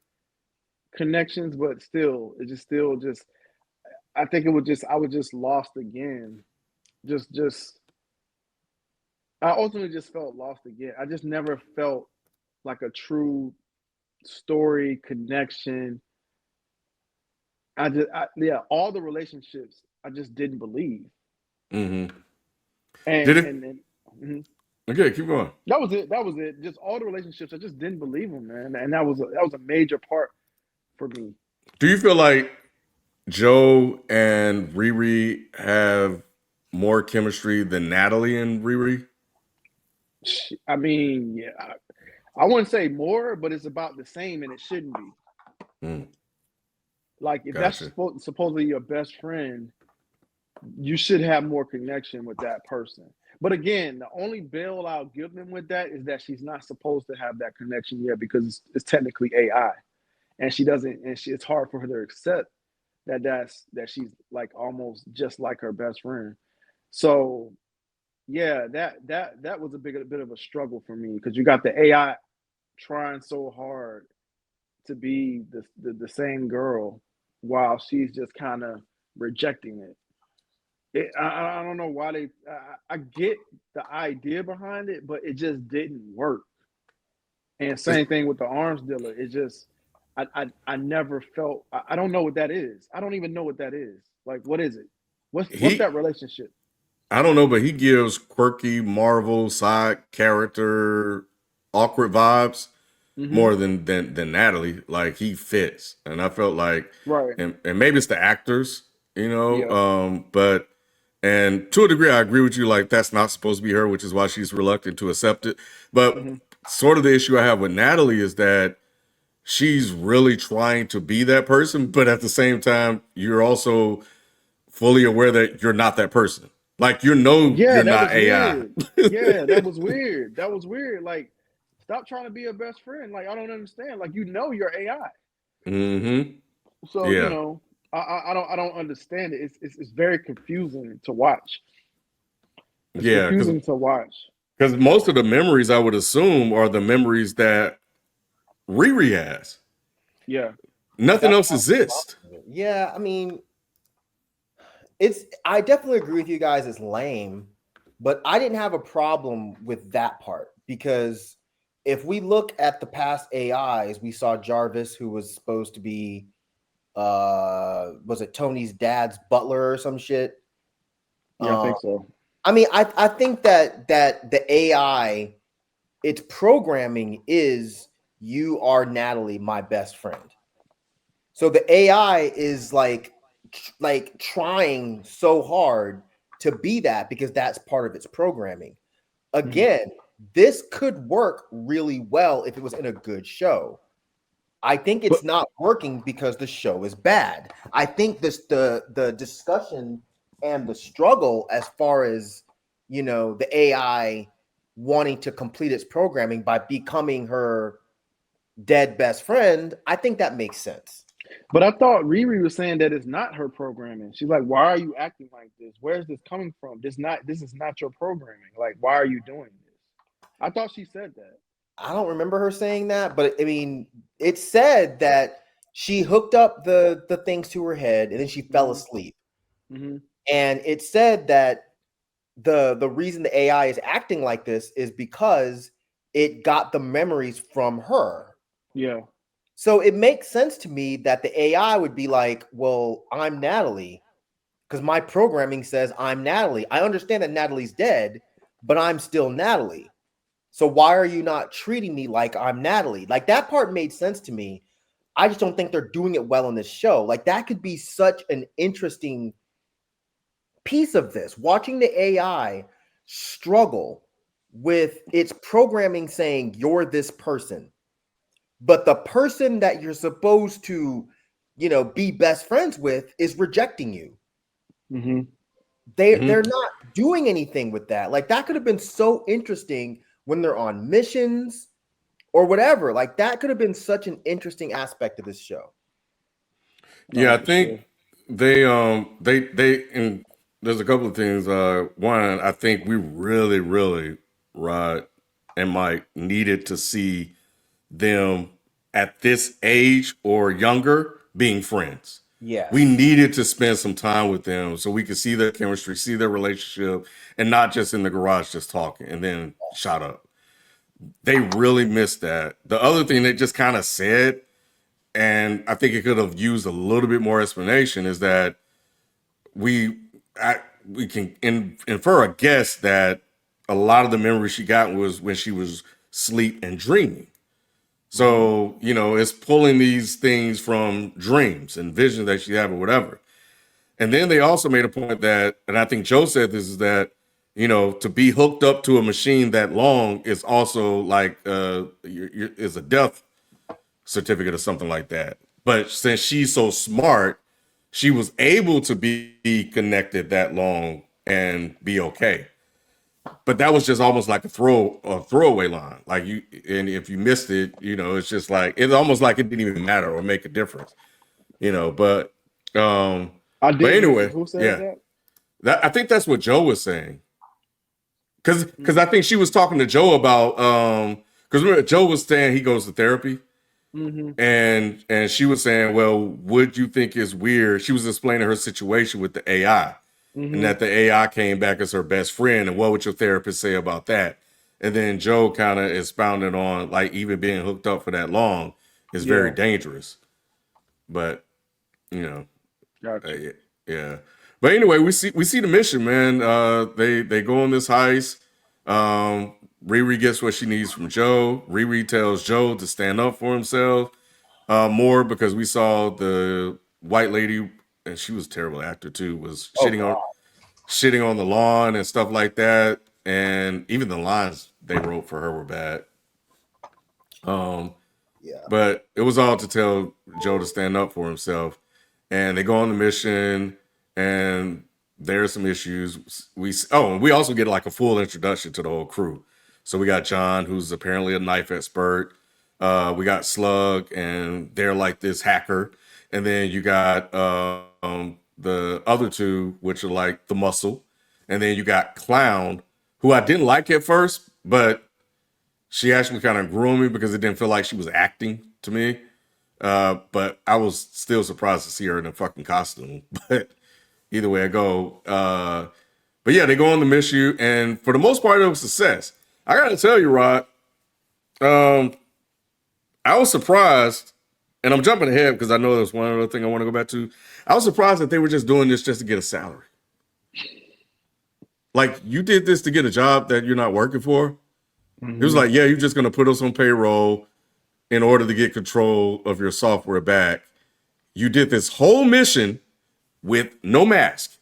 B: connections, but still, it just still just. I think it was just I was just lost again. Just I ultimately just felt lost again. I just never felt like a true story, connection. All the relationships I just didn't believe,
A: Hmm.
B: and
A: Did it?
B: and, and mhm.
A: Okay, keep going.
B: That was it. That was it. Just all the relationships I just didn't believe them, man, and that was a major part for me.
A: Do you feel like Joe and Riri have more chemistry than Natalie and Riri?
B: I mean, yeah, I wouldn't say more, but it's about the same, and it shouldn't be.
A: Mm,
B: Like if that's
A: gotcha.
B: supposedly your best friend, you should have more connection with that person. But again, the only bill I'll give them with that is that she's not supposed to have that connection yet because it's technically AI, and she doesn't, and it's hard for her to accept that she's like almost just like her best friend. So yeah, that was a bit of a struggle for me because you got the AI trying so hard to be the same girl while she's just kind of rejecting it. I don't know why they. I get the idea behind it, but it just didn't work. And
A: It's-
B: same thing with the arms dealer. It just I never felt. I don't know what that is. I don't even know what that is. Like, what is it? What's
A: he,
B: that relationship?
A: I don't know, but he gives quirky Marvel side character awkward vibes
B: Hmm.
A: more than Natalie. Like he fits, and I felt like,
B: Right.
A: and maybe it's the actors, you know.
B: Yeah.
A: But and to a degree, I agree with you. Like that's not supposed to be her, which is why she's reluctant to accept it. But
B: Hmm.
A: sort of the issue I have with Natalie is that she's really trying to be that person, but at the same time, you're also fully aware that you're not that person. Like you know
B: Yeah,
A: you're
B: that
A: not
B: was
A: AI.
B: weird. Yeah, that was weird. That was weird. Like, stop trying to be a best friend. Like, I don't understand. Like, you're AI.
A: Mm-hmm.
B: So
A: Yeah.
B: I don't understand it. It's very confusing to watch. It's
A: Yeah,
B: confusing to watch.
A: because most of the memories I would assume are the memories that Riri has.
B: Yeah.
A: Nothing
C: That's
A: else exists.
C: yeah. I mean, it's. I definitely agree with you guys. It's lame, but I didn't have a problem with that part because if we look at the past AIs, we saw Jarvis, who was supposed to be, was it Tony's dad's butler or some shit?
B: Yeah, I
C: Um,
B: think so.
C: I mean, I think that the AI, its programming is you are Natalie, my best friend. So the AI is like trying so hard to be that because that's part of its programming.
B: Mhm.
C: Again, this could work really well if it was in a good show. I think
B: But
C: it's not working because the show is bad. I think the discussion and the struggle as far as the AI wanting to complete its programming by becoming her dead best friend, I think that makes sense.
B: but I thought Riri was saying that it's not her programming. She's like, "Why are you acting like this? Where is this coming from? This is not your programming. Like, why are you doing this?" I thought she said that.
C: I don't remember her saying that, but I mean, it said that she hooked up the things to her head and then she fell
B: Hmm.
C: asleep.
B: Hmm.
C: And it said that the reason the AI is acting like this is because it got the memories from her.
B: Yeah.
C: So it makes sense to me that the AI would be like, "Well, I'm Natalie because my programming says I'm Natalie. I understand that Natalie's dead, but I'm still Natalie. So why are you not treating me like I'm Natalie?" Like that part made sense to me. I just don't think they're doing it well in this show. Like that could be such an interesting piece of this. Watching the AI struggle with its programming saying you're this person, but the person that you're supposed to, be best friends with is rejecting you.
B: Hmm.
C: They're
A: Hmm.
C: not doing anything with that. Like that could have been so interesting when they're on missions or whatever. Like that could have been such an interesting aspect of this show.
A: Yeah,
B: No,
A: I
B: for sure.
A: think they and there's a couple of things. One, I think we really Rod and Mike needed to see them at this age or younger being friends. We
C: Yes.
A: needed to spend some time with them so we could see their chemistry, see their relationship, and not just in the garage just talking and then shut up. They really missed that. The other thing they just kind of said, and I think it could have used a little bit more explanation, is that we we can infer a guess that a lot of the memories she got was when she was asleep and dreaming. So, it's pulling these things from dreams and visions that she had or whatever. And then they also made a point that, and I think Joe said this, is that, to be hooked up to a machine that long is also like, is a death certificate or something like that. But since she's so smart, she was able to be connected that long and be okay. But that was just almost like a throwaway line. Like and if you missed it, it's just like it's almost like it didn't even matter or make a difference. But
B: I
A: but
B: did miss it.
A: anyway,
B: Who said
A: yeah,
B: that?
A: I think that's what Joe was saying. Because I think she was talking to Joe about because remember Joe was saying he goes to therapy.
B: Mm-hmm.
A: And she was saying, well, would you think it's weird? She was explaining her situation with the AI, and
B: Mm-hmm.
A: that the AI came back as her best friend. And what would your therapist say about that? And then Joe kind of expounded on like even being hooked up for that long is very
B: Yeah,
A: dangerous. But you know,
B: gotcha.
A: yeah. But anyway, we see the mission, man. They go on this heist. Riri gets what she needs from Joe. Riri tells Joe to stand up for himself more because we saw the white lady, and she was a terrible actor too, was
C: Oh
A: shitting
C: God.
A: on the lawn and stuff like that. And even the lines they wrote for her were bad. Um,
C: Yeah.
A: but it was all to tell Joe to stand up for himself. And they go on the mission, and there's some issues. And we also get like a full introduction to the whole crew. So we got John, who's apparently a knife expert. We got Slug, and they're like this hacker. And then you got the other two, which are like the muscle. And then you got Clown, who I didn't like at first, but she actually kind of grew on me because it didn't feel like she was acting to me. But I was still surprised to see her in a fucking costume. But either way I go. But yeah, they go on the mission, and for the most part, it was a success. I gotta tell you, Rod, um, I was surprised, and I'm jumping ahead because I know there's one other thing I want to go back to. I was surprised that they were just doing this just to get a salary. Like, you did this to get a job that you're not working for. It was
B: Mm-hmm.
A: like, yeah, you're just gonna put us on payroll in order to get control of your software back. You did this whole mission with no mask,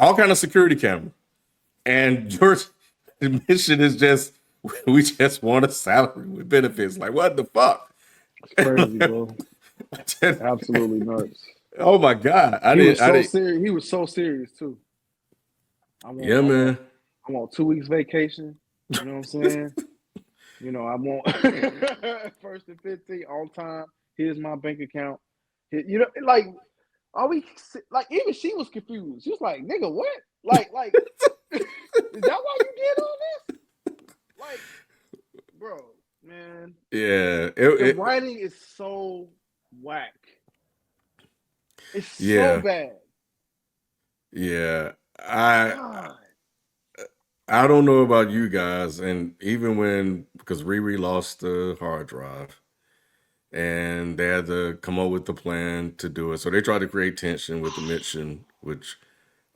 A: all kind of security camera, and your mission is just we just want a salary with benefits. Like, what the fuck?
B: It's crazy, bro. Absolutely nuts.
A: Oh my god, I
B: He
A: didn't.
B: was
A: I
B: so
A: didn't.
B: serious. He was so serious too. I want,
A: Yeah,
B: I want,
A: man.
B: I want 2 weeks vacation. You know what I'm saying? I want first and 15 on time. Here's my bank account. Like, are we like? Even she was confused. She was like, "Nigga, what? Like, is that why you did all this? Like, bro, man,
A: Yeah.
B: the writing is so whack. It's so
A: Yeah.
B: bad.
A: Yeah. I
B: God,
A: I don't know about you guys, and even when because Riri lost the hard drive, and they had to come up with the plan to do it. So they tried to create tension with the mission, which,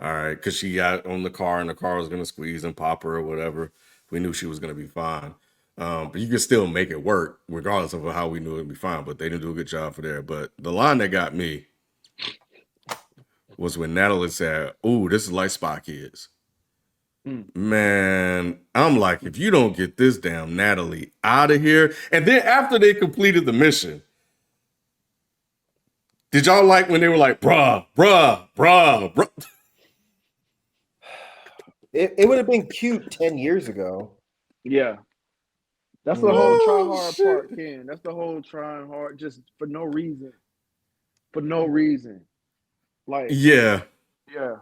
A: all right, because she got on the car and the car was going to squeeze and pop her or whatever. We knew she was going to be fine. But you could still make it work, regardless of how we knew it would be fine. But they didn't do a good job for there. But the line that got me was when Natalie said, "Ooh, this is like Spy Kids."
B: mm.
A: Man, I'm like, if you don't get this damn Natalie out of here. And then after they completed the mission, did y'all like when they were like, bruh, bruh, bruh, bruh?
C: It would have been cute 10 years ago.
B: Yeah, that's the whole try
A: Oh,
B: hard
A: shit.
B: part, Ken. That's the whole trying hard, just for no reason. For no reason. Like,
A: Yeah.
B: yeah,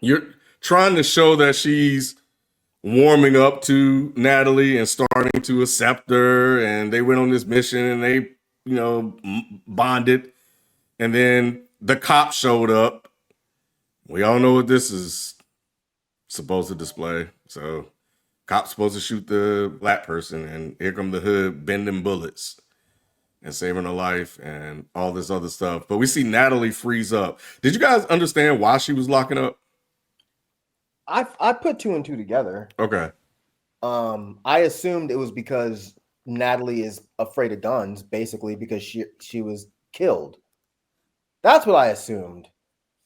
A: You're trying to show that she's warming up to Natalie and starting to accept her. And they went on this mission and they, bonded. And then the cop showed up. We all know what this is supposed to display. So Cop's supposed to shoot the black person, and here come the hood bending bullets and saving her life and all this other stuff. But we see Natalie freeze up. Did you guys understand why she was locking up?
C: I put two and two together.
A: Okay.
C: I assumed it was because Natalie is afraid of guns, basically because she was killed. That's what I assumed.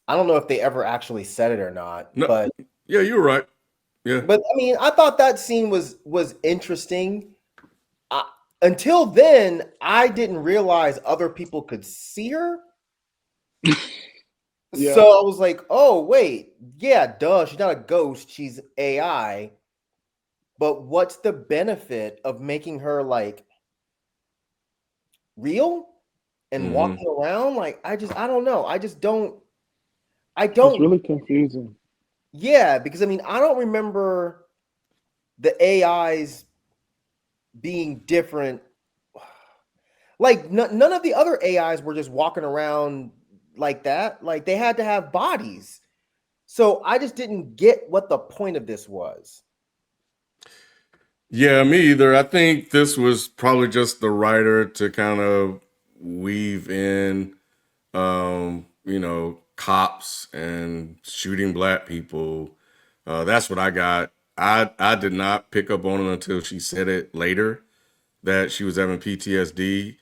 C: I don't know if they ever actually said it or not,
A: No,
C: but
A: yeah, you were right. Yeah.
C: But I mean, I thought that scene was interesting. Until then, I didn't realize other people could see her.
B: Yeah.
C: So I was like, "Oh wait, yeah, duh. She's not a ghost. She's AI." But what's the benefit of making her like real and walking around? Like, I don't know. I don't.
B: It's really confusing.
C: Yeah, because I mean, I don't remember the AIs being different. Like none of the other AIs were just walking around like that. Like they had to have bodies. So I just didn't get what the point of this was.
A: Yeah, me either. I think this was probably just the writer to kind of weave in, cops and shooting black people. That's what I got. I did not pick up on it until she said it later that she was having PTSD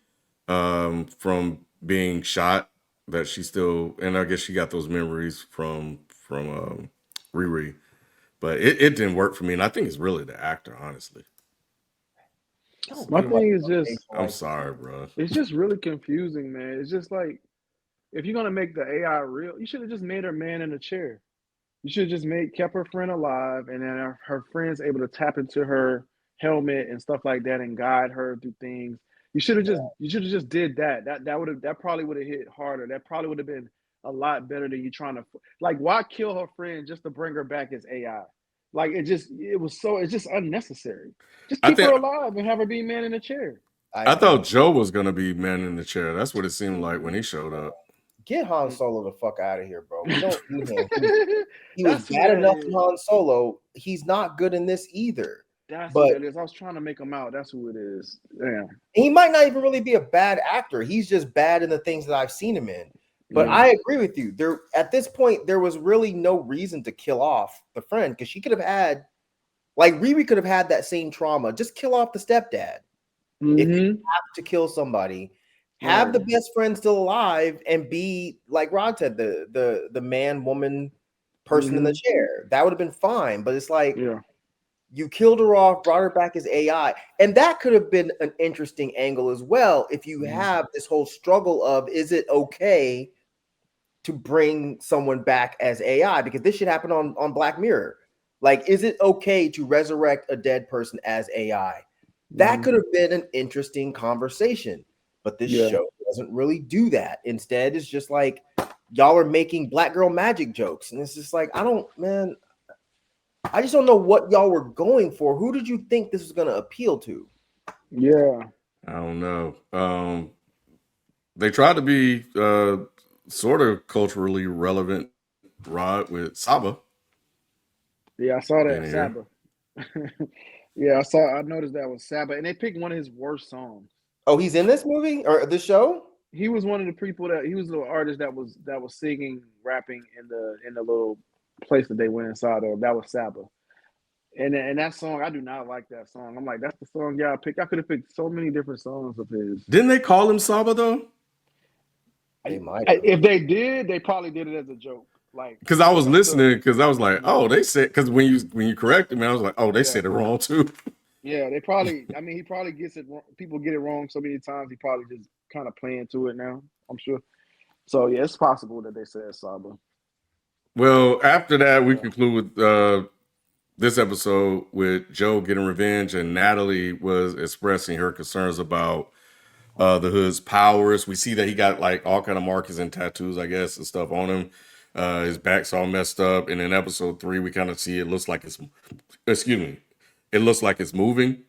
A: from being shot. That she still, and I guess she got those memories from Riri. But it didn't work for me, and I think it's really the actor, honestly.
B: My thing is just,
A: I'm sorry, bro.
B: it's just really confusing, man. It's just like, if you're gonna make the AI real, you should have just made her man in a chair. You should have just kept her friend alive, and then her friends able to tap into her helmet and stuff like that and guide her through things. You should have just did that. That probably would have hit harder. That probably would have been a lot better than you trying to, like, why kill her friend just to bring her back as AI? Like it's just unnecessary. Just
A: I
B: keep her
A: think
B: alive and have her be man in a chair.
A: I thought Joe was gonna be man in the chair. That's what it seemed like when he showed up.
C: Get Han Solo the fuck out of here, bro. We don't need him. He was
B: That's
C: bad
B: what
C: enough
B: it
C: in
B: is.
C: Han Solo. He's not good in this either.
B: That's
C: But
B: what it is. I was trying to make him out. That's who it is. Damn.
C: he might not even really be a bad actor. He's just bad in the things that I've seen him in. But
B: Yeah.
C: I agree with you. There at this point, there was really no reason to kill off the friend because she could have had, like Riri could have had that same trauma. Just kill off the stepdad. If you have to kill somebody, have the best friend still alive and be like Rod said, the man, woman, person in the chair. That would have been fine. But it's like you killed her off, brought her back as AI. And that could have been an interesting angle as well. If you have this whole struggle of, is it okay to bring someone back as AI? Because this should happen on Black Mirror. Like, is it okay to resurrect a dead person as AI? That could have been an interesting conversation. But this show doesn't really do that. Instead, it's just like, y'all are making black girl magic jokes. And it's just like, I just don't know what y'all were going for. Who did you think this was going to appeal to?
B: Yeah.
A: I don't know. They tried to be sort of culturally relevant, Rod, with Saba.
B: Yeah, I saw that.
A: in here.
B: Saba. I noticed that was Saba. And they picked one of his worst songs.
C: Oh, he's in this movie or this show?
B: He was one of the people he was the artist that was singing, rapping in the little place that they went inside of. That was Saba. And that song, I do not like that song. I'm like, that's the song y'all picked. I could have picked so many different songs of his.
A: Didn't they call him Saba though?
C: They might have.
B: If they did, they probably did it as a joke. Like,
A: Because I was listening, because I was like, oh, they said, because when you corrected me, I was like, oh, they said it wrong too.
B: Yeah, they probably. I mean, he probably gets it wrong. People get it wrong so many times. He probably just kind of playing to it now. I'm sure. So yeah, it's possible that they said Saba.
A: Well, after that, we conclude with this episode with Joe getting revenge, and Natalie was expressing her concerns about the hood's powers. We see that he got like all kind of markers and tattoos, I guess, and stuff on him. His back's all messed up. And in episode 3, we kind of see it looks like it looks like it's moving.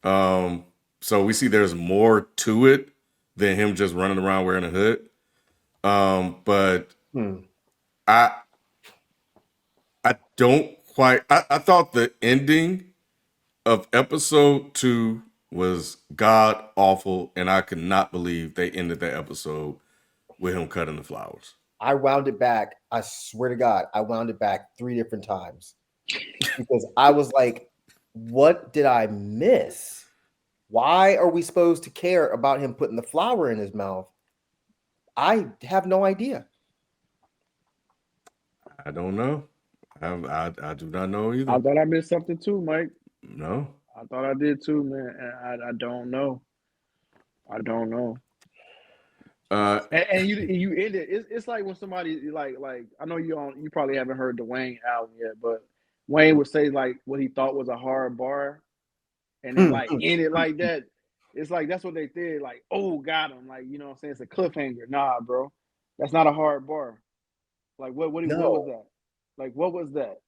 A: So we see there's more to it than him just running around wearing a hood. But I don't quite. I thought the ending of episode 2 was god awful, and I could not believe they ended that episode with him cutting the flowers.
C: I wound it back. I swear to God, I wound it back 3 different times because I was like, what did I miss? Why are we supposed to care about him putting the flower in his mouth? I have no idea.
A: I don't know. I do not know either.
B: I thought I missed something too, Mike.
A: No.
B: I thought I did too, man. And I don't know. I don't know. And you end it. It's like when somebody like I know you probably haven't heard the Wayne album yet, but Wayne would say like what he thought was a hard bar, and then like end it like that. It's like that's what they did. Like, oh, got him. Like, you know what I'm saying? It's a cliffhanger. Nah, bro, that's not a hard bar. Like what was that? Like what was that?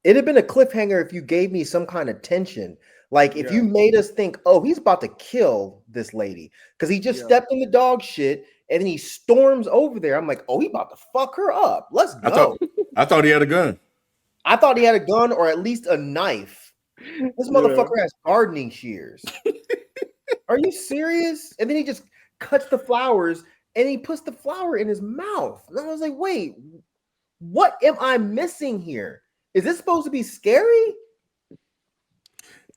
C: It'd have been a cliffhanger if you gave me some kind of tension. Like if you made us think, oh, he's about to kill this lady because he just stepped in the dog shit and then he storms over there. I'm like, oh, he about to fuck her up. Let's go.
A: I thought he had a gun.
C: I thought he had a gun or at least a knife. This motherfucker has gardening shears. Are you serious? And then he just cuts the flowers and he puts the flower in his mouth. And I was like, wait, what am I missing here? Is this supposed to be scary?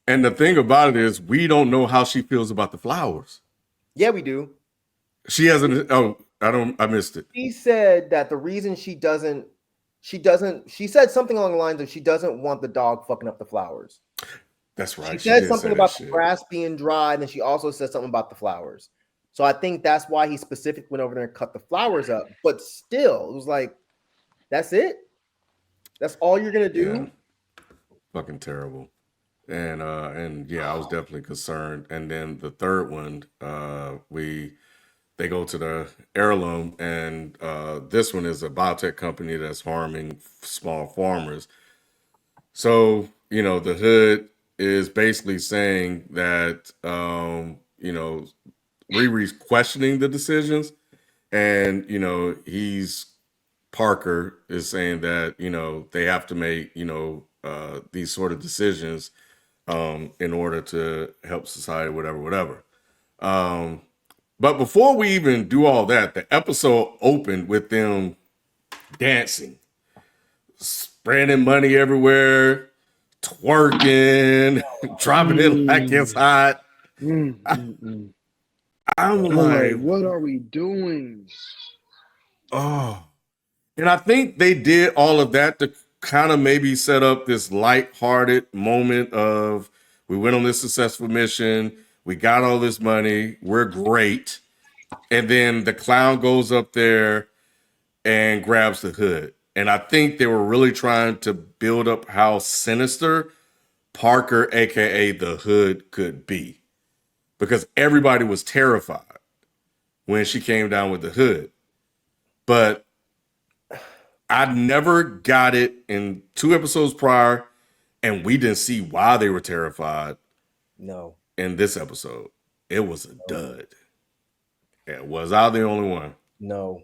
A: And the thing about it is, we don't know how she feels about the flowers.
C: Yeah, we do.
A: She hasn't. Oh, I missed it.
C: She said that the reason she said something along the lines of she doesn't want the dog fucking up the flowers.
A: That's right.
C: She said something about the grass being dry, and then she also said something about the flowers. So I think that's why he specifically went over there and cut the flowers up. But still, it was like, that's it? That's all you're gonna do?
A: Yeah. Fucking terrible. And yeah, I was definitely concerned. And then the third one, they go to the heirloom, and this one is a biotech company that's harming small farmers. So, the hood is basically saying that, Riri's questioning the decisions, and, Parker is saying that, they have to make, these sort of decisions in order to help society, whatever. But before we even do all that, the episode opened with them dancing, spreading money everywhere, twerking, dropping it like it's hot. I'm like,
B: what are we doing?
A: Oh, and I think they did all of that to kind of maybe set up this lighthearted moment of, we went on this successful mission, we got all this money, we're great. And then the clown goes up there and grabs the hood. And I think they were really trying to build up how sinister Parker, aka the hood, could be. Because everybody was terrified when she came down with the hood. But I never got it in 2 episodes prior, and we didn't see why they were terrified.
C: No.
A: In this episode, it was a dud. Yeah, was I the only one?
C: No.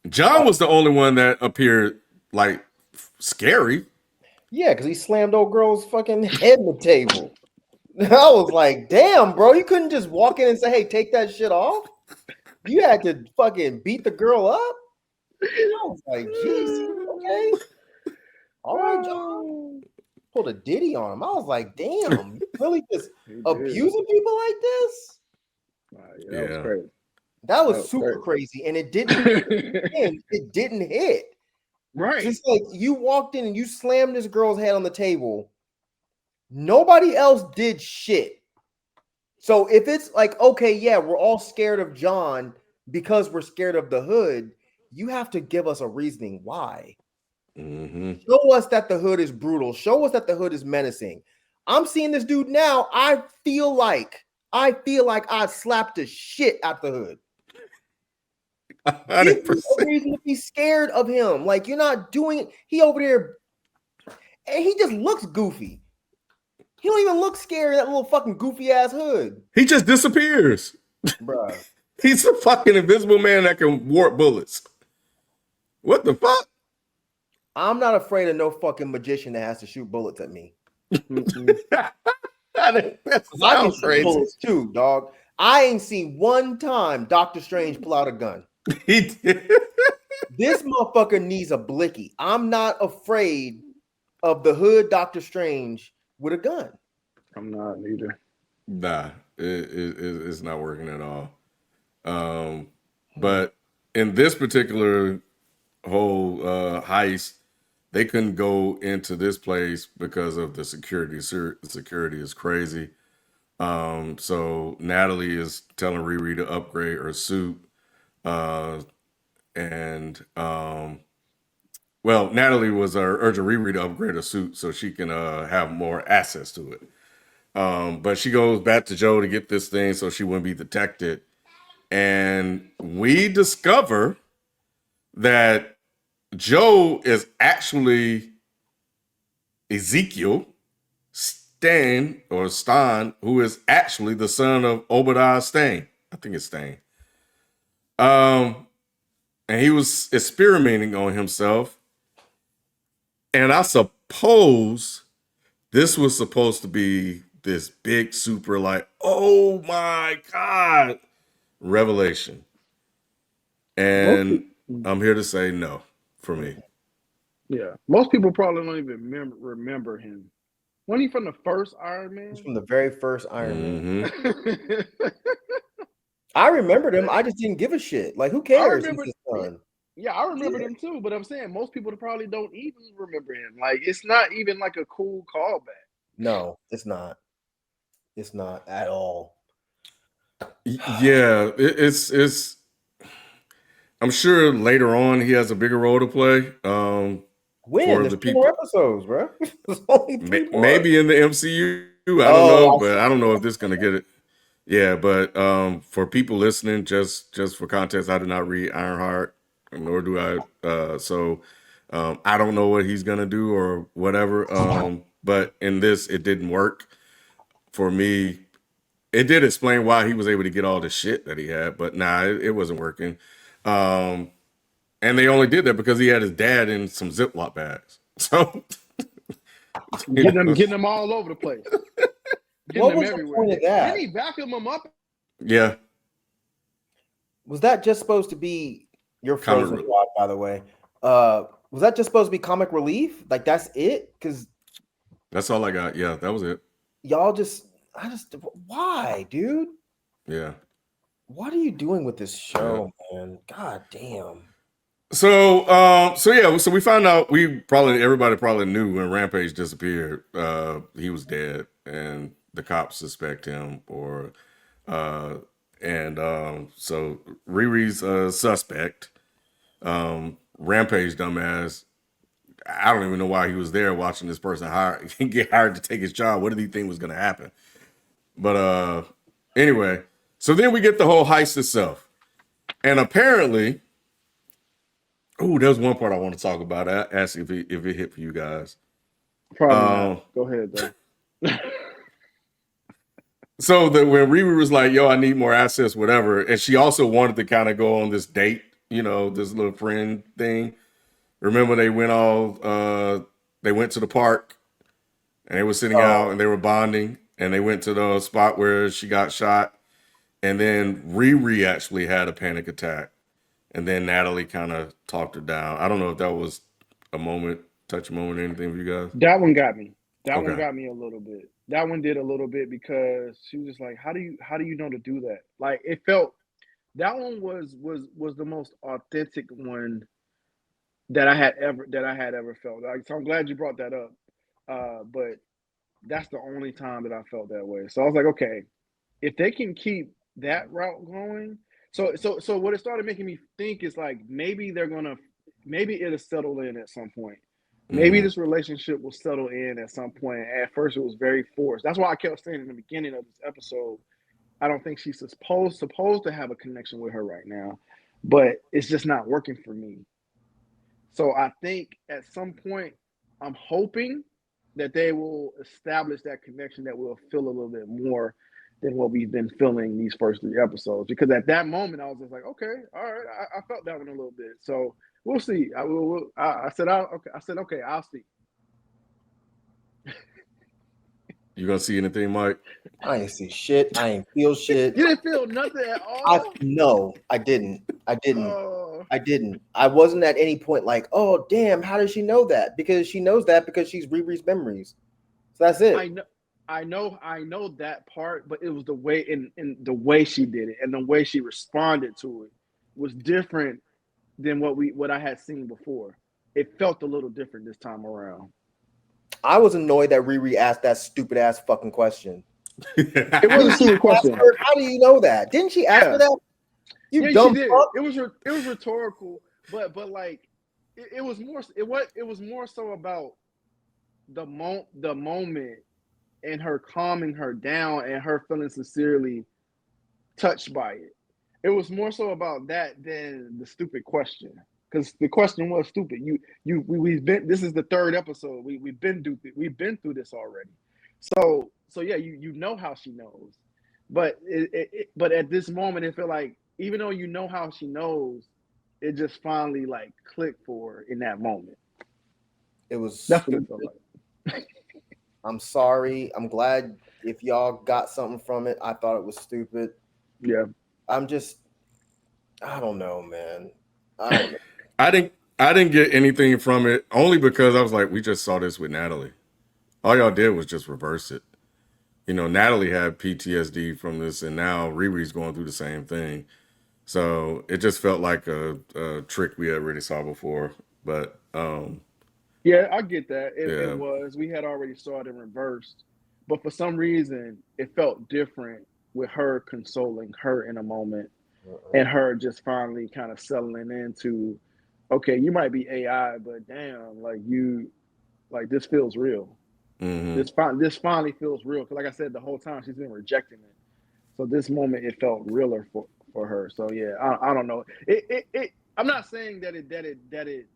A: John was the only one that appeared like scary.
C: Yeah, because he slammed old girl's fucking head in the table. I was like, damn, bro, you couldn't just walk in and say, hey, take that shit off. You had to fucking beat the girl up. I was like, jeez, okay. All right, John. Pulled a ditty on him. I was like, damn, you really just abusing people like this?
B: Yeah, that was crazy.
C: That was super crazy. And it didn't hit.
B: Right.
C: It's like you walked in and you slammed this girl's head on the table. Nobody else did shit. So if it's like, okay, yeah, we're all scared of John because we're scared of the hood, you have to give us a reasoning why.
A: Mm-hmm.
C: Show us that the hood is brutal. Show us that the hood is menacing. I'm seeing this dude now. I feel like I slapped the shit out the hood.
A: 100%.
C: There's no reason to be scared of him. Like, you're not doing it. He over there, and he just looks goofy. He don't even look scary, that little fucking goofy ass hood.
A: He just disappears.
C: Bruh.
A: He's a fucking invisible man that can warp bullets. What the fuck?
C: I'm not afraid of no fucking magician that has to shoot bullets at me.
A: That
C: I can
A: sounds
C: shoot
A: crazy.
C: bullets too, dog. I ain't seen one time Doctor Strange pull out a gun.
A: He did.
C: This motherfucker needs a blicky. I'm not afraid of the hood Doctor Strange with a gun.
B: I'm not either.
A: Nah, it's not working at all. But in this particular whole heist, they couldn't go into this place because of the security. Security is crazy. So Natalie is telling Riri to upgrade her suit, and well, Natalie was urging Riri to upgrade her suit so she can have more access to it. But she goes back to Joe to get this thing so she wouldn't be detected. And we discover that Joe is actually Ezekiel Stan, who is actually the son of Obadiah Stane. I think it's Stane. And he was experimenting on himself. And I suppose this was supposed to be this big, super, like, oh my God, revelation. And I'm here to say no for me.
B: Yeah, most people probably don't even remember him. Wasn't he from the first Iron Man?
C: He's from the very first Iron Man.
A: Mm-hmm.
C: I remembered him. I just didn't give a shit. Like, who cares? He's his son.
B: Yeah, I remember him too. But I'm saying most people probably don't even remember him. Like, it's not even like a cool callback.
C: No, it's not. It's not at all.
A: Yeah, it's. I'm sure later on he has a bigger role to play.
C: When?
A: For
C: There's
A: the
C: 2 more
A: people,
C: episodes, bro. There's only 3 more.
A: maybe in the MCU. I don't know, but I don't know if this is gonna get it. Yeah, but for people listening, just for context, I did not read Ironheart, nor do I. So I don't know what he's gonna do or whatever. But in this, it didn't work for me. It did explain why he was able to get all the shit that he had, but nah, it wasn't working. Um, and they only did that because he had his dad in some Ziploc bags. So
B: Getting them all over the place. Getting
C: What
B: them
C: was the
B: everywhere.
C: point of that?
B: Didn't he vacuum them up?
A: Yeah.
C: Was that just supposed to be your
A: Comic
C: frozen plot, by the way? Was that just supposed to be comic relief? Like, that's it? Because
A: That's all I got. Yeah, that was it.
C: y'all why, dude?
A: Yeah.
C: What are you doing with this show, man? God damn.
A: So so we found out everybody probably knew when Rampage disappeared, he was dead, and the cops suspect him, or so Riri's a suspect. Rampage dumbass. I don't even know why he was there watching this person get hired to take his job. What did he think was gonna happen? But anyway, so then we get the whole heist itself. And apparently, there's one part I want to talk about. Ask if it hit for you guys.
B: Probably not. Go ahead, though.
A: So when Riri was like, yo, I need more access, whatever, and she also wanted to kind of go on this date, this little friend thing. Remember they went to the park and they were sitting out and they were bonding, and they went to the spot where she got shot, and then Riri actually had a panic attack. And then Natalie kind of talked her down. I don't know if that was a touch moment, or anything for you guys.
B: That one got me. That one
A: Okay.
B: got me a little bit. That one did a little bit because she was just like, "How do you know to do that?" Like, it felt that one was the most authentic one that I had ever felt. Like, so I'm glad you brought that up. But that's the only time that I felt that way. So I was like, okay, if they can keep that route going. So what it started making me think is like maybe it'll settle in at some point. Maybe this relationship will settle in at some point. At first, it was very forced. That's why I kept saying in the beginning of this episode, I don't think she's supposed to have a connection with her right now, but it's just not working for me. So I think at some point, I'm hoping that they will establish that connection that will feel a little bit more than what we've been feeling these first 3 episodes. Because at that moment, I was just like, okay, all right, I felt that one a little bit. So we'll see. I said, okay. I said, okay, I'll see.
A: You gonna see anything, Mike?
C: I ain't see shit. I ain't feel shit.
B: You didn't feel nothing at all.
C: No, I didn't. I didn't.
B: Oh.
C: I didn't. I wasn't at any point like, oh damn, how does she know that? Because she knows that because she's Riri's memories. So that's it.
B: I know that part, but it was the way in the way she did it and the way she responded to it was different than what I had seen before. It felt a little different this time around.
C: I was annoyed that Riri asked that stupid ass fucking question.
B: It was a stupid question.
C: How do you know that? Didn't she ask for that? You dumb
B: she did.
C: fuck.
B: It was rhetorical, but like it was more so about the moment and her calming her down and her feeling sincerely touched by it. It was more so about that than the stupid question. Because the question was stupid. We've been. This is the third episode. We've been through this already. So yeah, you know how she knows, but but at this moment, it felt like even though you know how she knows, it just finally like clicked for her in that moment.
C: It was.
B: That's what it felt like.
C: I'm sorry. I'm glad if y'all got something from it. I thought it was stupid.
B: Yeah.
C: I don't know, man. I don't know.
A: I didn't get anything from it only because I was like, we just saw this with Natalie. All y'all did was just reverse it. You know, Natalie had PTSD from this, and now Riri's going through the same thing. So it just felt like a trick we already saw before. But
B: yeah, I get that.
A: Yeah.
B: It was. We had already saw it in reversed, but for some reason, it felt different with her consoling her in a moment, and her just finally kind of settling into, okay, you might be AI, but damn, like this feels real.
A: mhm.
B: This finally feels real. Because like I said, the whole time she's been rejecting it. So this moment it felt realer for her. So yeah, I don't know. I'm not saying that it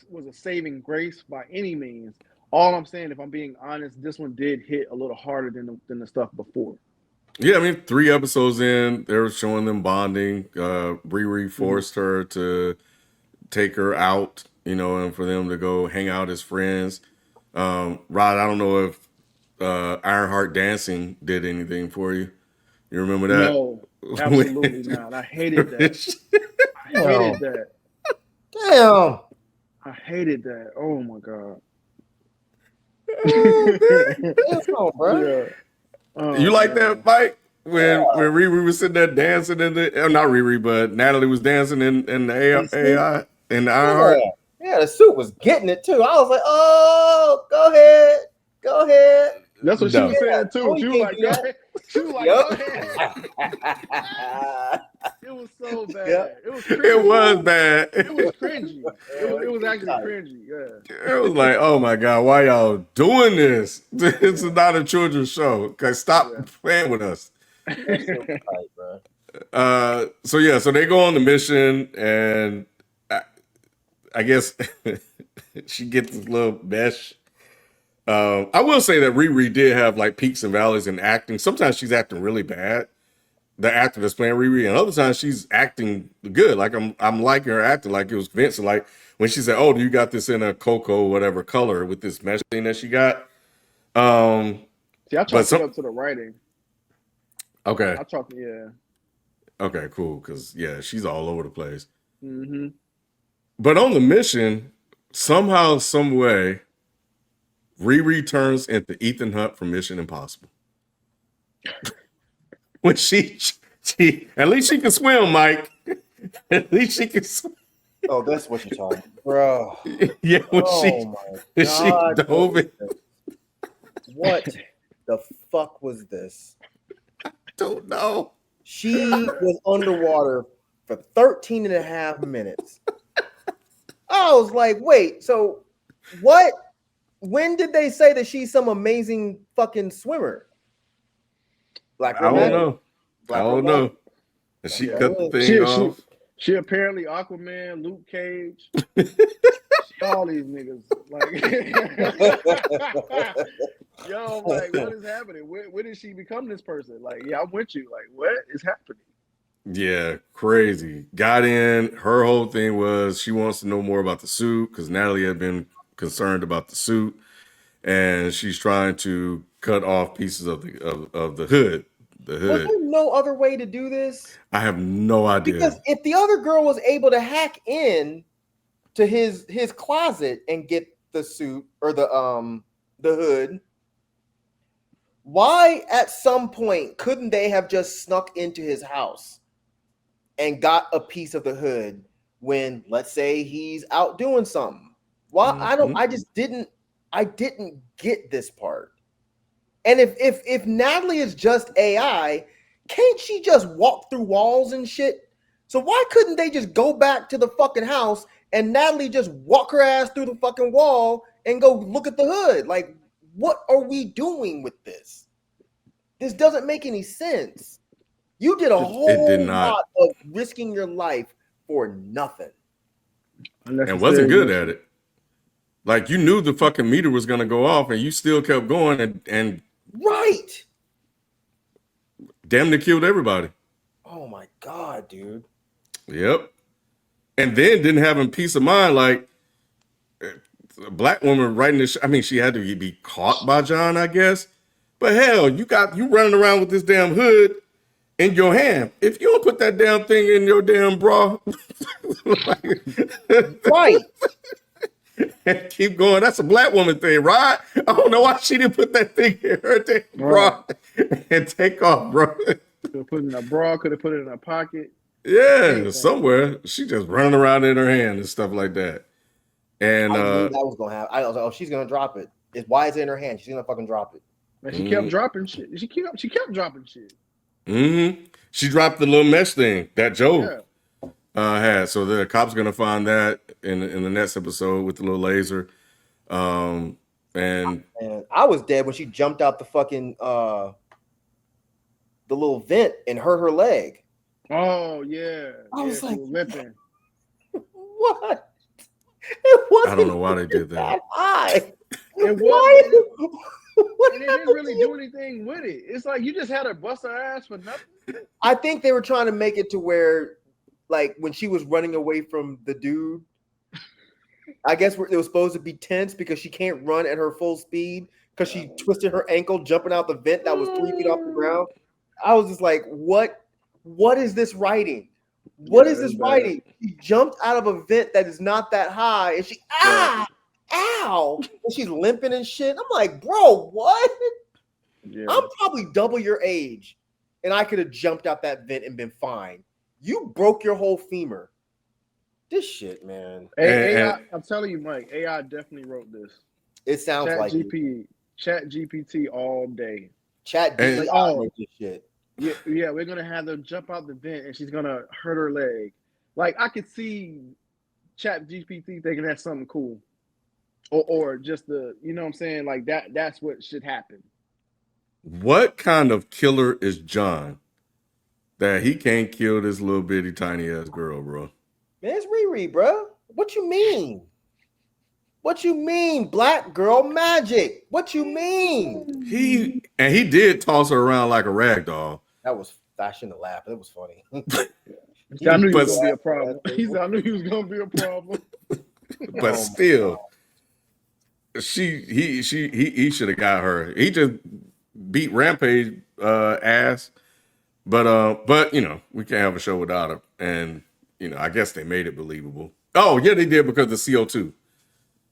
B: was a saving grace by any means. All I'm saying, if I'm being honest, this one did hit a little harder than the stuff before.
A: Yeah, I mean, 3 episodes in, they were showing them bonding. Riri forced her to take her out, you know, and for them to go hang out as friends. Rod, I don't know if Ironheart dancing did anything for you. You remember that?
B: No, absolutely not. I hated that. I hated that.
C: Damn.
B: I hated that. Oh my god.
C: Damn, bro.
B: Yeah. Oh,
A: You like
B: man.
A: that, Mike? When Riri was sitting there dancing in the not Riri, but Natalie was dancing in the AI in the Ironheart.
C: Yeah, the suit was getting it too. I was like, oh, go ahead. Go ahead.
B: That's what she
A: No.
B: was saying too.
C: Oh,
B: She
C: you
B: was
C: can't
B: like,
C: do
B: go
C: that.
B: ahead. She was like,
C: Yup.
B: go ahead. It was so bad.
C: Yep.
B: It was cringy.
A: It was bad.
B: It was cringy. It was actually cringy. Yeah.
A: It was like, oh my god, why y'all doing this? This is not a children's show. Okay, stop playing with us.
C: That shit was tight, bro.
A: So yeah, so they go on the mission, and I guess she gets this little mesh. I will say that Riri did have like peaks and valleys in acting. Sometimes she's acting really bad, the actor that's playing Riri, and other times she's acting good. Like I'm liking her acting, like it was convincing. Like when she said, "Oh, do you got this in a cocoa whatever color with this mesh thing that she got?"
B: See, I chalked
A: some-
B: it up to the writing.
A: Okay,
B: I chalked it, yeah.
A: okay, cool. Because yeah, she's all over the place.
B: Mm-hmm.
A: But on the mission, somehow, some way, Riri turns into Ethan Hunt from Mission Impossible. When she at least she can swim, Mike. At least she can swim.
C: Oh, that's what you're talking about, bro.
A: Yeah, when
C: Oh my
A: she
C: god.
A: dove in.
C: What the fuck was this?
A: Don't know.
C: She was underwater for 13 and a half minutes. I was like, wait, so what? When did they say that she's some amazing fucking swimmer? Black
A: I don't know.
C: Black
A: I don't
C: Robot?
A: know. And she
C: Yeah,
A: cut the thing off.
B: She apparently Aquaman, Luke Cage. She all these niggas. Like, yo, like, what is happening? Where did she become this person? Like, yeah, I'm with you. Like, what is happening?
A: Yeah, crazy. Got in. Her whole thing was she wants to know more about the suit because Natalie had been concerned about the suit, and she's trying to cut off pieces of the hood. The
C: Was
A: hood.
C: there no other way to do this?
A: I have no idea.
C: Because if the other girl was able to hack in to his closet and get the suit or the hood, why at some point couldn't they have just snuck into his house and got a piece of the hood when, let's say, he's out doing something? Why I didn't get this part. And if Natalie is just AI, can't she just walk through walls and shit? So why couldn't they just go back to the fucking house and Natalie just walk her ass through the fucking wall and go look at the hood? Like, what are we doing with this? This doesn't make any sense. You did a whole lot of risking your life for nothing.
A: And wasn't good at it. Like, you knew the fucking meter was going to go off and you still kept going and
C: right.
A: Damn near killed everybody.
C: Oh my God, dude.
A: Yep. And then didn't have him peace of mind. Like, a black woman writing this. I mean, she had to be caught by John, I guess. But hell, you running around with this damn hood in your hand. If you don't put that damn thing in your damn bra,
C: right.
A: And keep going. That's a black woman thing, right? I don't know why she didn't put that thing in her damn bra and take off, bro.
B: Could have put it in a bra. Could have put it in a pocket.
A: Yeah, somewhere. She just running around in her hand and stuff like that. And
C: I knew that was gonna happen. I was like, oh, she's gonna drop it. Why is it in her hand? She's gonna fucking drop it.
B: And she kept dropping shit. She kept dropping shit.
A: Mm-hmm. She dropped the little mesh thing that Joe had. So the cop's gonna find that in the next episode with the little laser. And
C: I was dead when she jumped out the fucking the little vent and hurt her leg.
B: Oh yeah.
C: I was like,
B: limping.
C: What? It wasn't.
A: I don't know why they did that.
B: It wasn't. And they didn't really do anything with it. It's like you just had her bust her ass for nothing.
C: I think they were trying to make it to where, like, when she was running away from the dude, I guess it was supposed to be tense because she can't run at her full speed because she twisted her ankle jumping out the vent that was 3 feet off the ground. I was just like, what is this writing? What is this writing? She jumped out of a vent that is not that high and she, ow, and she's limping and shit. I'm like, bro, what? Yeah. I'm probably double your age and I could have jumped out that vent and been fine. You broke your whole femur. This shit, man.
B: AI, I'm telling you, Mike, AI definitely wrote this.
C: It sounds like
B: Chat GPT all day.
C: Chat GPT all this shit.
B: Yeah, we're gonna have them jump out the vent and she's gonna hurt her leg. Like I could see Chat GPT thinking that's something cool. Or just the, you know what I'm saying? Like that's what should happen.
A: What kind of killer is John that he can't kill this little bitty tiny ass girl, bro?
C: Man, it's Riri, bro. What you mean? What you mean, black girl magic? What you mean?
A: He did toss her around like a rag doll.
C: That was fashion to laugh. It was funny.
B: I knew he was gonna be a problem. I knew he was gonna be a problem.
A: But still, he should have got her. He just beat Rampage ass. But you know, we can't have a show without her. And you know, I guess they made it believable. Oh yeah, they did because of CO2.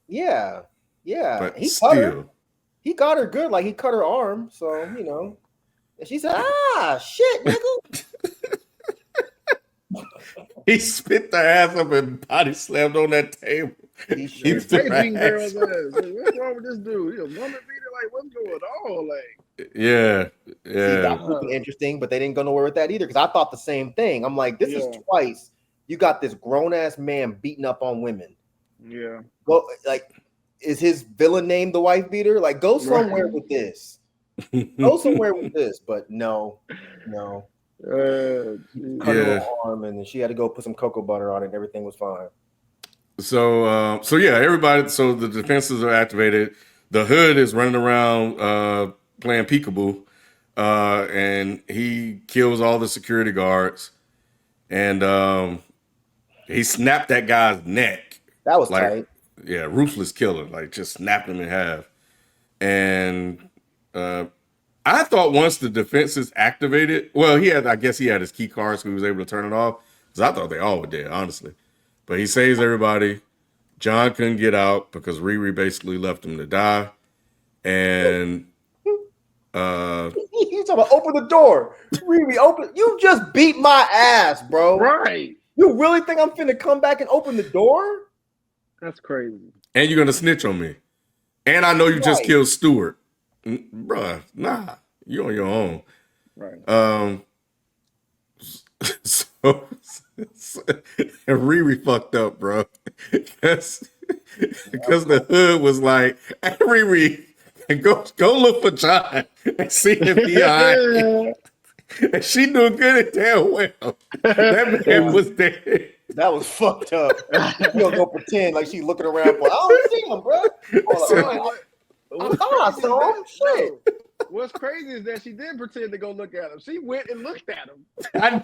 C: Yeah.
A: But
C: he got her good. Like he cut her arm. So you know, and she said, shit, nigga.
A: He spit the ass up and body slammed on that table.
B: What's wrong with this dude? He a woman beater. Like, what's going on? Like,
A: yeah.
C: See, that was interesting, but they didn't go nowhere with that either. Because I thought the same thing. I'm like, this is twice. You got this grown ass man beating up on women.
B: Yeah.
C: Go like, is his villain name the wife beater? Like, go somewhere with this. Go somewhere with this. But no. Cut her arm, and she had to go put some cocoa butter on it, and everything was fine.
A: So yeah, everybody. So the defenses are activated. The hood is running around playing peekaboo, and he kills all the security guards, and he snapped that guy's neck.
C: That was tight.
A: Yeah, ruthless killer. Like just snapped him in half, and I thought once the defenses activated, well, I guess he had his key card, so he was able to turn it off. Because I thought they all were dead, honestly. But he saves everybody. John couldn't get out because Riri basically left him to die. And
C: He's talking about open the door. Riri, open. You just beat my ass, bro.
B: Right.
C: You really think I'm finna come back and open the door?
B: That's crazy.
A: and you're gonna snitch on me. And I know you just
C: Right.
A: killed Stewart. Bruh, nah. You on your own.
B: Right.
A: So and Riri fucked up, bro. Because the hood was like, hey, Riri, go look for John and see if he alright. And she knew good and damn well that man was dead.
C: That was fucked up. You don't go pretend like she looking around for. I don't see him, bro. I thought I saw him. Shit.
B: What's crazy is that she did pretend to go look at him. She went and looked at him.
C: Right.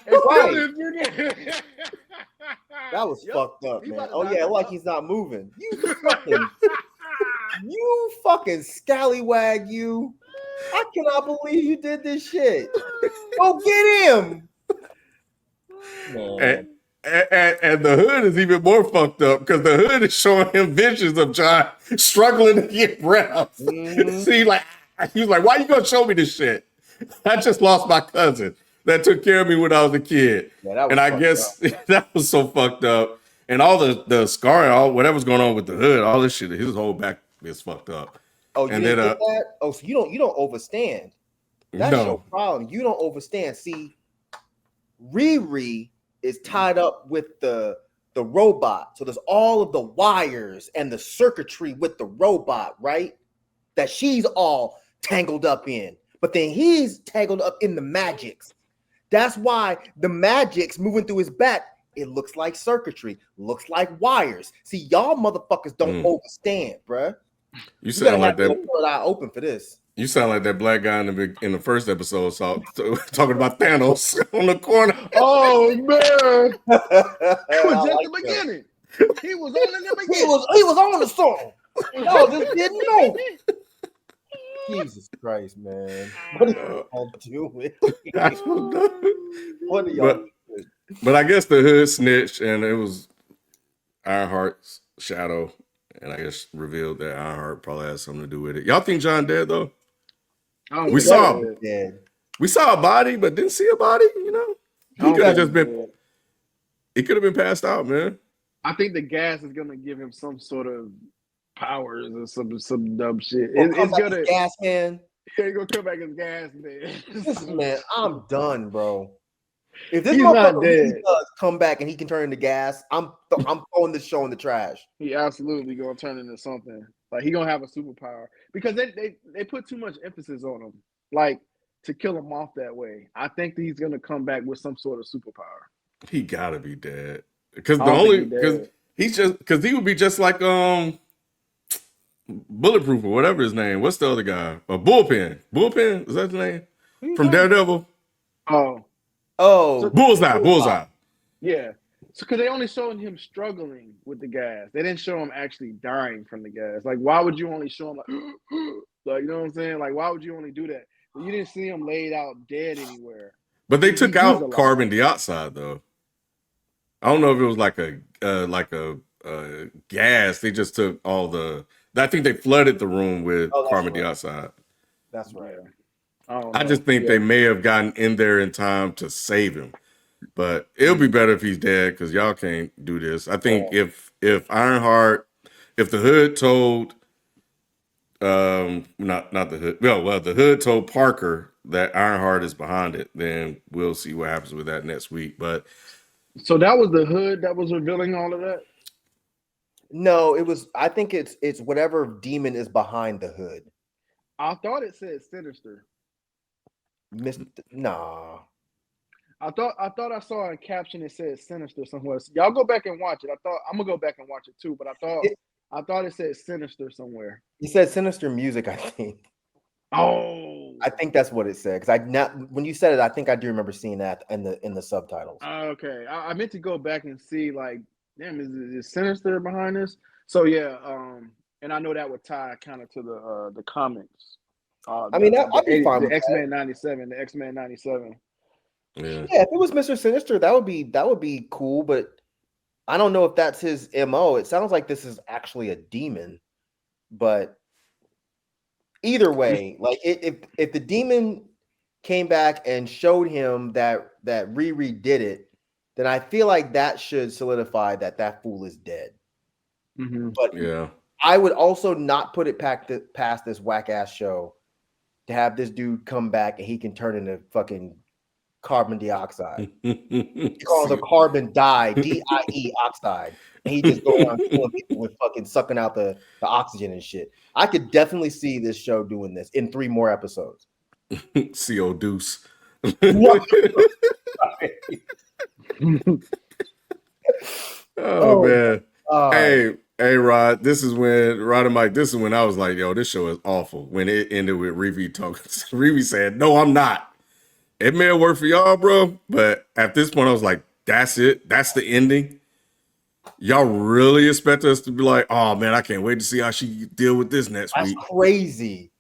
C: That was
B: Yep.
C: fucked up,
B: He
C: man.
B: about to
C: Oh
B: knock
C: yeah,
B: him
C: like
B: out.
C: he's not moving. You fucking scallywag, you. I cannot believe you did this shit. Go get him. Man.
A: And the hood is even more fucked up because the hood is showing him visions of John struggling to get breath.
C: Mhm.
A: See, he was like, why you gonna show me this shit? I just lost my cousin that took care of me when I was a kid.
C: Yeah, that was
A: And I
C: fucked
A: guess
C: up.
A: that was so fucked up. And all the scarring, all whatever's going on with the hood, all this shit, his whole back is fucked up.
C: Oh, you
A: And
C: didn't
A: then
C: get that? Oh, so you don't overstand. That's
A: no.
C: your problem. You don't overstand. See, Riri is tied up with the robot. So there's all of the wires and the circuitry with the robot, right? That she's all tangled up in. But then he's tangled up in the magics. That's why the magics moving through his back, it looks like circuitry, looks like wires. See, y'all motherfuckers don't overstand, bruh.
A: You
C: You
A: sound
C: gotta
A: like
C: have
A: that.
C: your third eye open for this.
A: You sound like that black guy in the first episode talking about Thanos on the corner.
B: Oh man. It was
C: I
B: just
C: like
B: the
C: that.
B: beginning. He was on in the
C: He
B: beginning.
C: was on the song. Y'all just didn't know. Jesus Christ, man. What are y'all doing?
A: I don't know.
C: What are y'all doing?
A: But I guess the hood snitched, and it was Ironheart's shadow, and I guess revealed that Ironheart probably has something to do with it. Y'all think John dead though? We saw a body, but didn't see a body. You know, he could have just been. He could have been passed out, man.
B: I think the gas is gonna give him some sort of powers or some dumb shit. It's gonna
C: gas man.
B: Yeah, he's gonna come back as gas man.
C: Listen, man, I'm done, bro. If this
B: He's not
C: motherfucker
B: dead.
C: really does come back and he can turn into gas, I'm throwing this show in the trash.
B: He absolutely gonna turn into something. Like he gonna have a superpower because they put too much emphasis on him, like to kill him off that way. I think he's gonna come back with some sort of superpower.
A: He gotta be dead because he would be just like Bulletproof or whatever his name. What's the other guy? Bullpen. Bullpen, is that the name? From Daredevil?
C: Oh.
A: Bullseye.
B: Yeah. So because they only showed him struggling with the gas. They didn't show him actually dying from the gas. Like, why would you only show him like you know what I'm saying? Like, why would you only do that? But you didn't see him laid out dead anywhere.
A: But they took out carbon dioxide though. I don't know if it was like a gas. They just took all the. I think they flooded the room with carbon dioxide.
C: That's right.
A: I just think they may have gotten in there in time to save him. But it'll be better if he's dead because y'all can't do this. I think if Ironheart, if the hood told, not the hood, well, the hood told Parker that Ironheart is behind it, then we'll see what happens with that next week. But
B: so that was the hood that was revealing all of that.
C: No, it was. I think it's whatever demon is behind the hood.
B: I thought it said Sinister.
C: Nah.
B: I thought I saw a caption that said Sinister somewhere. Y'all go back and watch it. I'm gonna go back and watch it too, but I thought it said Sinister somewhere.
C: It said Sinister Music, I think.
B: Oh,
C: I think that's what it said. Because when you said it, I think I do remember seeing that in the subtitles.
B: Okay, I meant to go back and see. Like, damn, is Sinister behind this? So yeah, and I know that would tie kind of to the comics.
C: I mean, I'd be fine
B: The
C: with
B: X-Men 97, the X-Men 97.
A: Yeah.
C: Yeah, if it was Mr. Sinister, that would be cool, but I don't know if that's his MO. It sounds like this is actually a demon, but either way, like if the demon came back and showed him that Riri did it, then I feel like that should solidify that fool is dead.
B: Mm-hmm.
C: But
A: Yeah.
C: I would also not put it past this whack ass show to have this dude come back and he can turn into fucking carbon dioxide. He calls it carbon die oxide, and he just go around killing people with fucking sucking out the oxygen and shit. I could definitely see this show doing this in 3 more episodes.
A: CO Deuce. Oh man. Hey, Rod. This is when Rod and Mike. This is when I was like, "Yo, this show is awful." When it ended with Riri talking, Riri said, "No, I'm not." It may have worked for y'all, bro, but at this point, I was like, "That's it. That's the ending." Y'all really expect us to be like, "Oh man, I can't wait to see how she deal with this next week."
C: Crazy.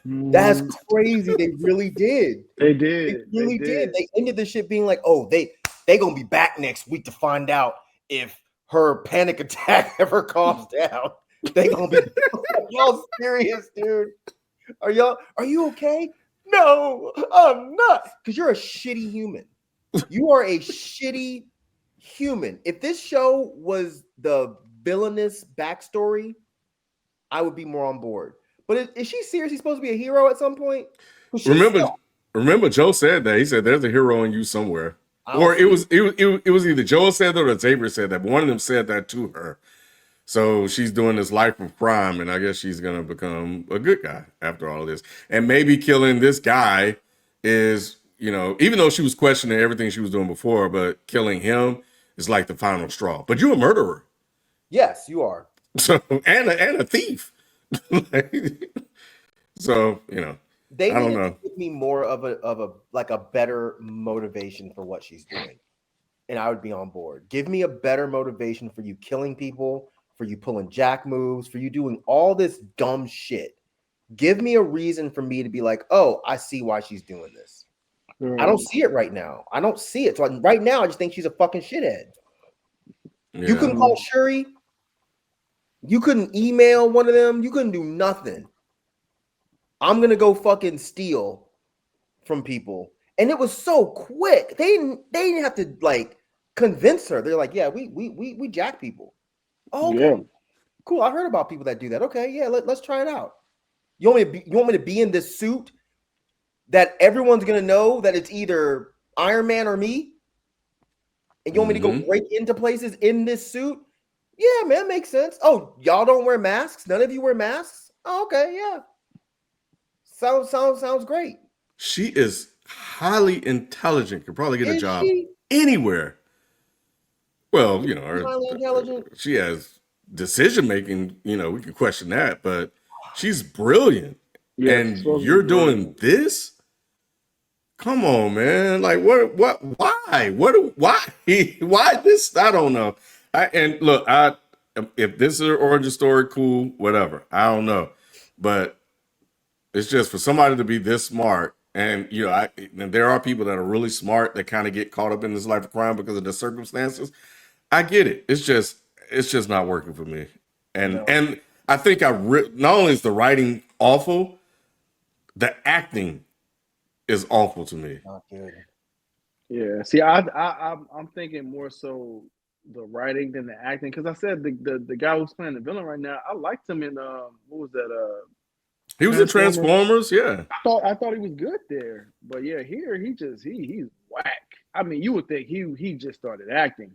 C: That's crazy. They really did.
B: They did.
C: They really did. They ended the shit being like, "Oh, they gonna be back next week to find out if her panic attack ever calms down." They gonna be y'all serious, dude? Are you okay? No, I'm not. Because you're a shitty human. You are a shitty human. If this show was the villainous backstory, I would be more on board. But is she seriously supposed to be a hero at some point?
A: Remember, Joe said that. He said there's a hero in you somewhere. Or it was either Joe said that or Xavier said that, but one of them said that to her. So she's doing this life of crime, and I guess she's gonna become a good guy after all of this. And maybe killing this guy is, even though she was questioning everything she was doing before, but killing him is like the final straw. But you're a murderer.
C: Yes, you are.
A: So and a thief. So,
C: they
A: I don't
C: need
A: know.
C: to give me more of a better motivation for what she's doing, and I would be on board. Give me a better motivation for you killing people, for you pulling jack moves, for you doing all this dumb shit. Give me a reason for me to be like, oh, I see why she's doing this. I don't see it right now. I don't see it. So right now, I just think she's a fucking shithead. Yeah. You couldn't call Shuri. You couldn't email one of them. You couldn't do nothing. I'm gonna go fucking steal from people, and it was so quick. They didn't have to like convince her. They're like, yeah, we jack people. Oh, okay. Yeah. Cool. I heard about people that do that. Okay, yeah, let's try it out. You want me to be in this suit that everyone's gonna know that it's either Iron Man or me, and you want me to go break into places in this suit? Yeah, man, makes sense. Oh, y'all don't wear masks? None of you wear masks? Oh, okay, yeah. Sounds great.
A: She is highly intelligent. Could probably get a job anywhere. Well,
C: highly intelligent.
A: She has decision making. We can question that, but she's brilliant. Yeah, and you're doing this? Come on, man! Like, what? Why? Why this? I don't know. If this is her origin story, cool, whatever. I don't know, but it's just for somebody to be this smart, and and there are people that are really smart that kind of get caught up in this life of crime because of the circumstances. I get it. It's just not working for me, and I think not only is the writing awful, the acting is awful to me.
C: Not good.
B: Yeah. See, I'm thinking more so the writing than the acting, because I said the guy who's playing the villain right now, I liked him in what was that?
A: He was in Transformers, yeah.
B: I thought he was good there, but yeah, here he's whack. I mean, you would think he just started acting,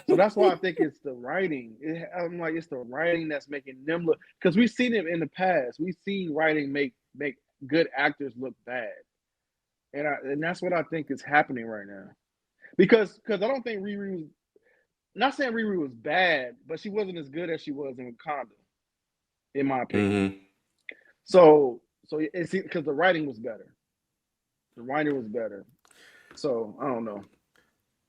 B: so that's why I think it's the writing. I'm like, it's the writing that's making them look, because we've seen it in the past. We've seen writing make good actors look bad, and that's what I think is happening right now, because I don't think Riri was. Not saying Riri was bad, but she wasn't as good as she was in Wakanda, in my opinion. Mm-hmm. So it's because the writing was better. The writing was better. So I don't know.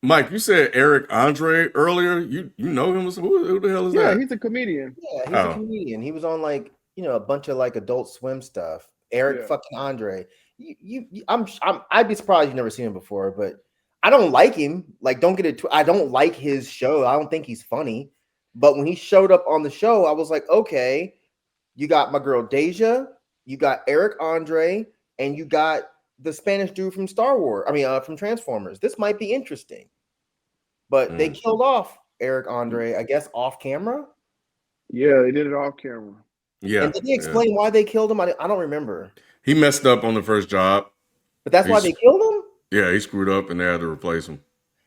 A: Mike, you said Eric Andre earlier. You know him? Who the hell is that?
B: Yeah, he's a comedian.
C: Yeah, he's a comedian. He was on a bunch of Adult Swim stuff. Eric fucking Andre. I'd be surprised you've never seen him before, but I don't like him. Like, don't get it. I don't like his show. I don't think he's funny. But when he showed up on the show, I was like, okay, you got my girl Deja, you got Eric Andre, and you got the Spanish dude from Star Wars. I mean, from Transformers. This might be interesting. But they killed off Eric Andre, I guess, off camera.
B: Yeah, they did it off camera.
A: Yeah.
C: And did he explain why they killed him? I don't remember.
A: He messed up on the first job.
C: But that's why they killed him?
A: Yeah, he screwed up and they had to replace him.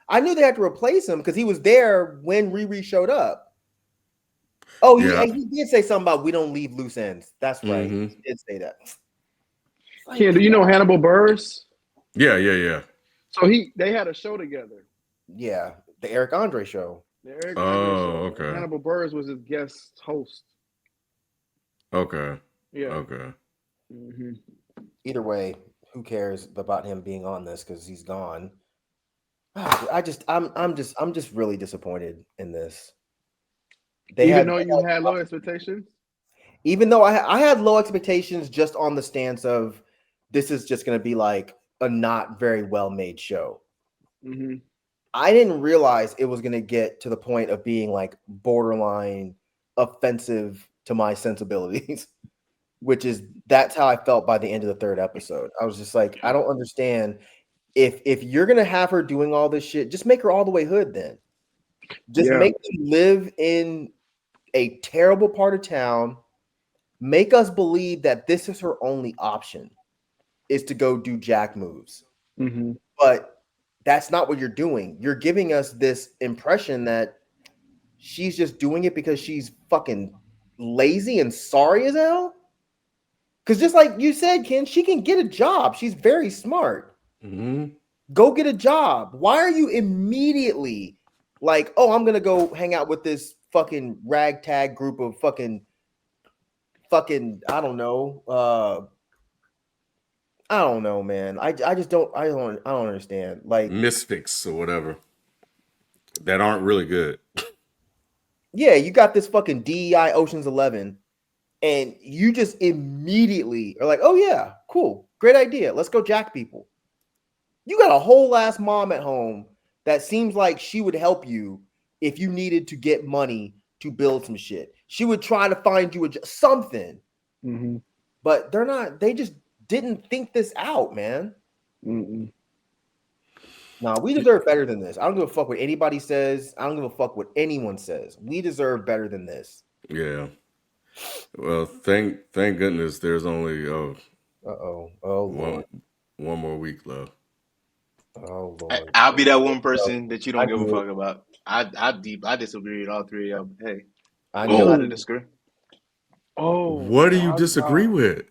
C: I knew they had to replace him because he was there when Riri showed up. Oh, he did say something about we don't leave loose ends. That's right. He did say that.
B: Ken, do you know Hannibal Buress?
A: Yeah.
B: So they had a show together.
C: Yeah, the Eric Andre show.
B: The Eric Andre show.
A: Okay.
B: Hannibal Buress was his guest host.
C: Okay.
B: Yeah.
A: Okay.
B: Mm-hmm.
C: Either way, who cares about him being on this because he's gone. I'm just really disappointed in this.
B: Even though you had low expectations?
C: Even though I had low expectations just on the stance of this is just going to be like a not very well made show.
B: Mm-hmm.
C: I didn't realize it was going to get to the point of being like borderline offensive to my sensibilities, that's how I felt by the end of the third episode. I was just like, I don't understand. If you're going to have her doing all this shit, just make her all the way hood then. Just make them live in a terrible part of town. Make us believe that this is her only option is to go do jack moves.
B: Mm-hmm.
C: But that's not what you're doing. You're giving us this impression that she's just doing it because she's fucking lazy and sorry as hell. Because just like you said, Ken, she can get a job. She's very smart.
A: Mm-hmm. Go
C: get a job. Why are you immediately like, oh, I'm going to go hang out with this fucking ragtag group of fucking, I don't know. I don't know, man. I don't understand. Like
A: misfits or whatever that aren't really good.
C: Yeah, you got this fucking DEI Ocean's 11, and you just immediately are like, oh yeah, cool, great idea. Let's go jack people. You got a whole ass mom at home that seems like she would help you if you needed to get money to build some shit. She would try to find you something.
B: Mm-hmm.
C: But they're not. They just didn't think this out, man.
B: Mm-mm.
C: No, we deserve better than this. I don't give a fuck what anybody says. I don't give a fuck what anyone says. We deserve better than this.
A: Yeah. Well, thank goodness there's only one more week left.
C: Oh Lord.
D: I'll be that one person that you don't give a fuck about. I disagree with all three of them. Hey,
C: I
D: know
C: know.
D: how to disagree.
B: Oh,
A: what do you disagree with?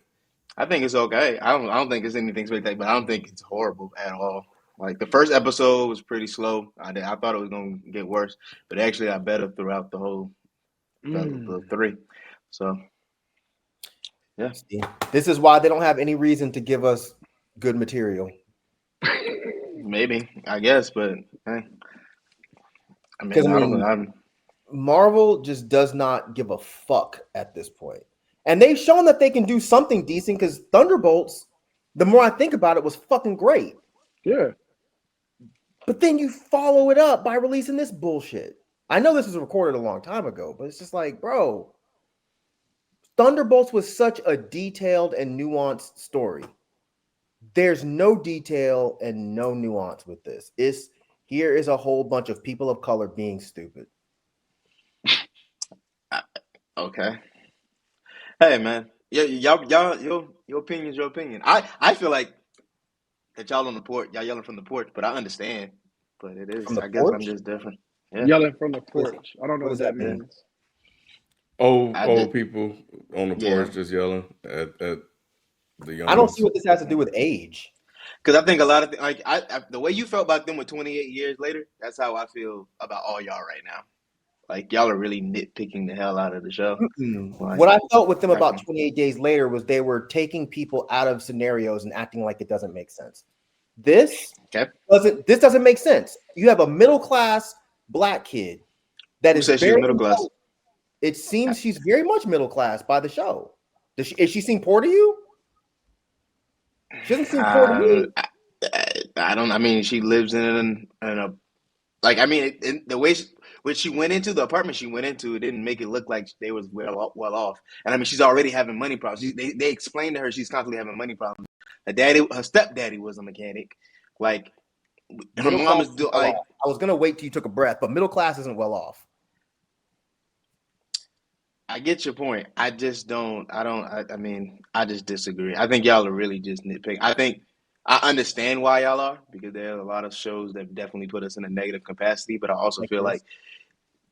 D: I think it's okay. I don't think it's anything spectacular, but I don't think it's horrible at all. Like the first episode was pretty slow. I thought it was gonna get worse, but it actually got better throughout the whole the three. So yeah,
C: this is why they don't have any reason to give us good material.
D: Maybe, I guess, but hey, I mean,
C: Marvel just does not give a fuck at this point. And they've shown that they can do something decent because Thunderbolts, the more I think about it, was fucking great.
B: Yeah.
C: But then you follow it up by releasing this bullshit. I know this was recorded a long time ago, but it's just like, bro, Thunderbolts was such a detailed and nuanced story. There's no detail and no nuance with this. Here is a whole bunch of people of color being stupid.
D: Okay. Hey man, y'all, your opinion's your opinion. I feel like that y'all on the porch, y'all yelling from the porch, but I understand. But it is, I guess I'm just different. Yeah.
B: Yelling from the porch. I don't know what that means.
A: Old people on the porch just yelling at the young.
C: I don't see what this has to do with age.
D: Because I think a lot of I the way you felt about them with 28 years later, that's how I feel about all y'all right now. Like y'all are really nitpicking the hell out of the show.
C: Like, what I felt with them about 28 days later was they were taking people out of scenarios and acting like it doesn't make sense. This doesn't make sense. You have a middle class black kid that is very
D: middle class.
C: It seems she's very much middle class by the show. Is she seem poor to you? She doesn't seem poor to me.
D: I don't. I mean, she lives in a like. I mean, the way when she went into the apartment she went into, it didn't make it look like they was well off. And I mean, she's already having money problems. They explained to her she's constantly having money problems. Her stepdaddy was a mechanic. Like her
C: Middle
D: mom
C: class
D: is
C: isn't well off. I was gonna wait till you took a breath, but middle class isn't well off.
D: I get your point. I just don't. I mean, I just disagree. I think y'all are really just nitpicking. I think I understand why y'all are because there are a lot of shows that definitely put us in a negative capacity. But I also
C: Like
D: feel
C: this.
D: like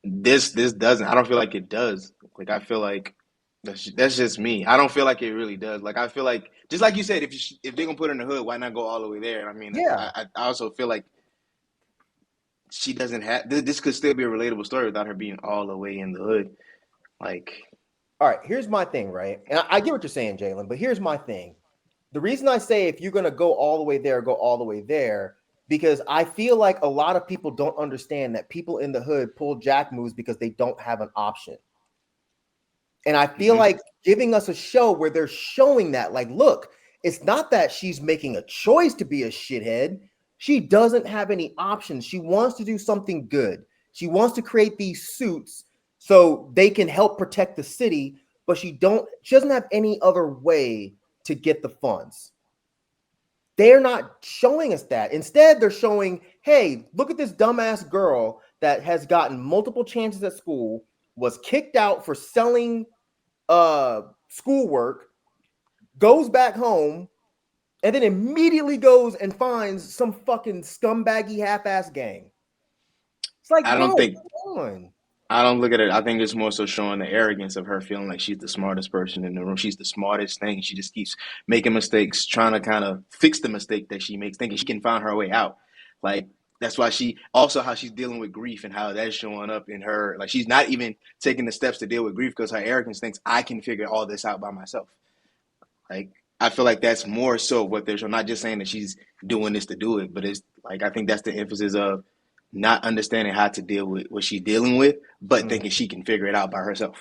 D: this doesn't. I don't feel like it does. Like I feel like that's just me. I don't feel like it really does. Like I feel like just like you said, if they're gonna put her in the hood, why not go all the way there? And I mean,
C: Yeah.
D: I also feel like she doesn't have this could still be a relatable story without her being all the way in the hood. Like.
C: All right, here's my thing, right? And I get what you're saying, Jalen, but here's my thing. The reason I say if you're going to go all the way there, go all the way there, because I feel like a lot of people don't understand that people in the hood pull jack moves because they don't have an option. And I feel like giving us a show where they're showing that, like, look, it's not that she's making a choice to be a shithead. She doesn't have any options. She wants to do something good. She wants to create these suits so they can help protect the city, but she doesn't have any other way to get the funds. They're not showing us that. Instead, they're showing, hey, look at this dumbass girl that has gotten multiple chances at school, was kicked out for selling schoolwork, goes back home, and then immediately goes and finds some fucking scumbaggy half-ass gang. It's like,
D: I
C: bro,
D: don't think
C: come on.
D: I don't look at it. I think it's more so showing the arrogance of her feeling like she's the smartest person in the room. She's the smartest thing. She just keeps making mistakes, trying to kind of fix the mistake that she makes, thinking she can find her way out. Like that's why she also how she's dealing with grief and how that's showing up in her. Like she's not even taking the steps to deal with grief because her arrogance thinks I can figure all this out by myself. Like I feel like that's more so what they're showing. Not just saying that she's doing this to do it, but it's like I think that's the emphasis of not understanding how to deal with what she's dealing with, but thinking she can figure it out by herself.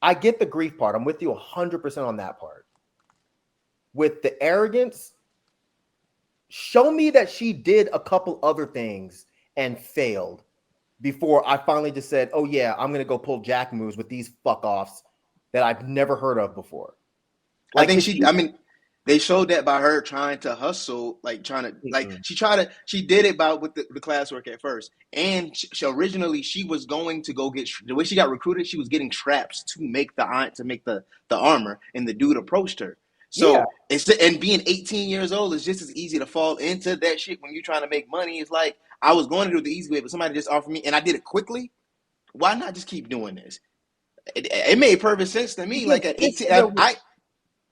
C: I get the grief part. I'm with you 100% on that part. With the arrogance, show me that she did a couple other things and failed before I finally just said, oh yeah, I'm going to go pull jack moves with these fuck offs that I've never heard of before.
D: Like, I think I mean, they showed that by her trying to hustle, like trying to, like she did it by with the classwork at first, and she originally she was going to go get the way she got recruited, she was getting straps to make the armor, and the dude approached her. So it's and being 18 years old is just as easy to fall into that shit when you're trying to make money. It's like I was going to do it the easy way, but somebody just offered me, and I did it quickly. Why not just keep doing this? It made perfect sense to me. Like at 18,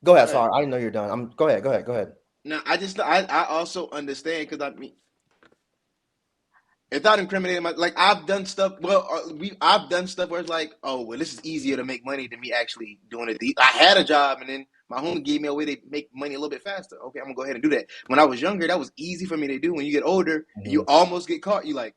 C: Go ahead. Sorry, I didn't know you're done. Go ahead.
D: No, I also understand because I mean, without incriminating my like I've done stuff. Well, I've done stuff where it's like, oh, well, this is easier to make money than me actually doing it. I had a job, and then my homie gave me a way to make money a little bit faster. Okay, I'm gonna go ahead and do that. When I was younger, that was easy for me to do. When you get older, and you almost get caught, you like,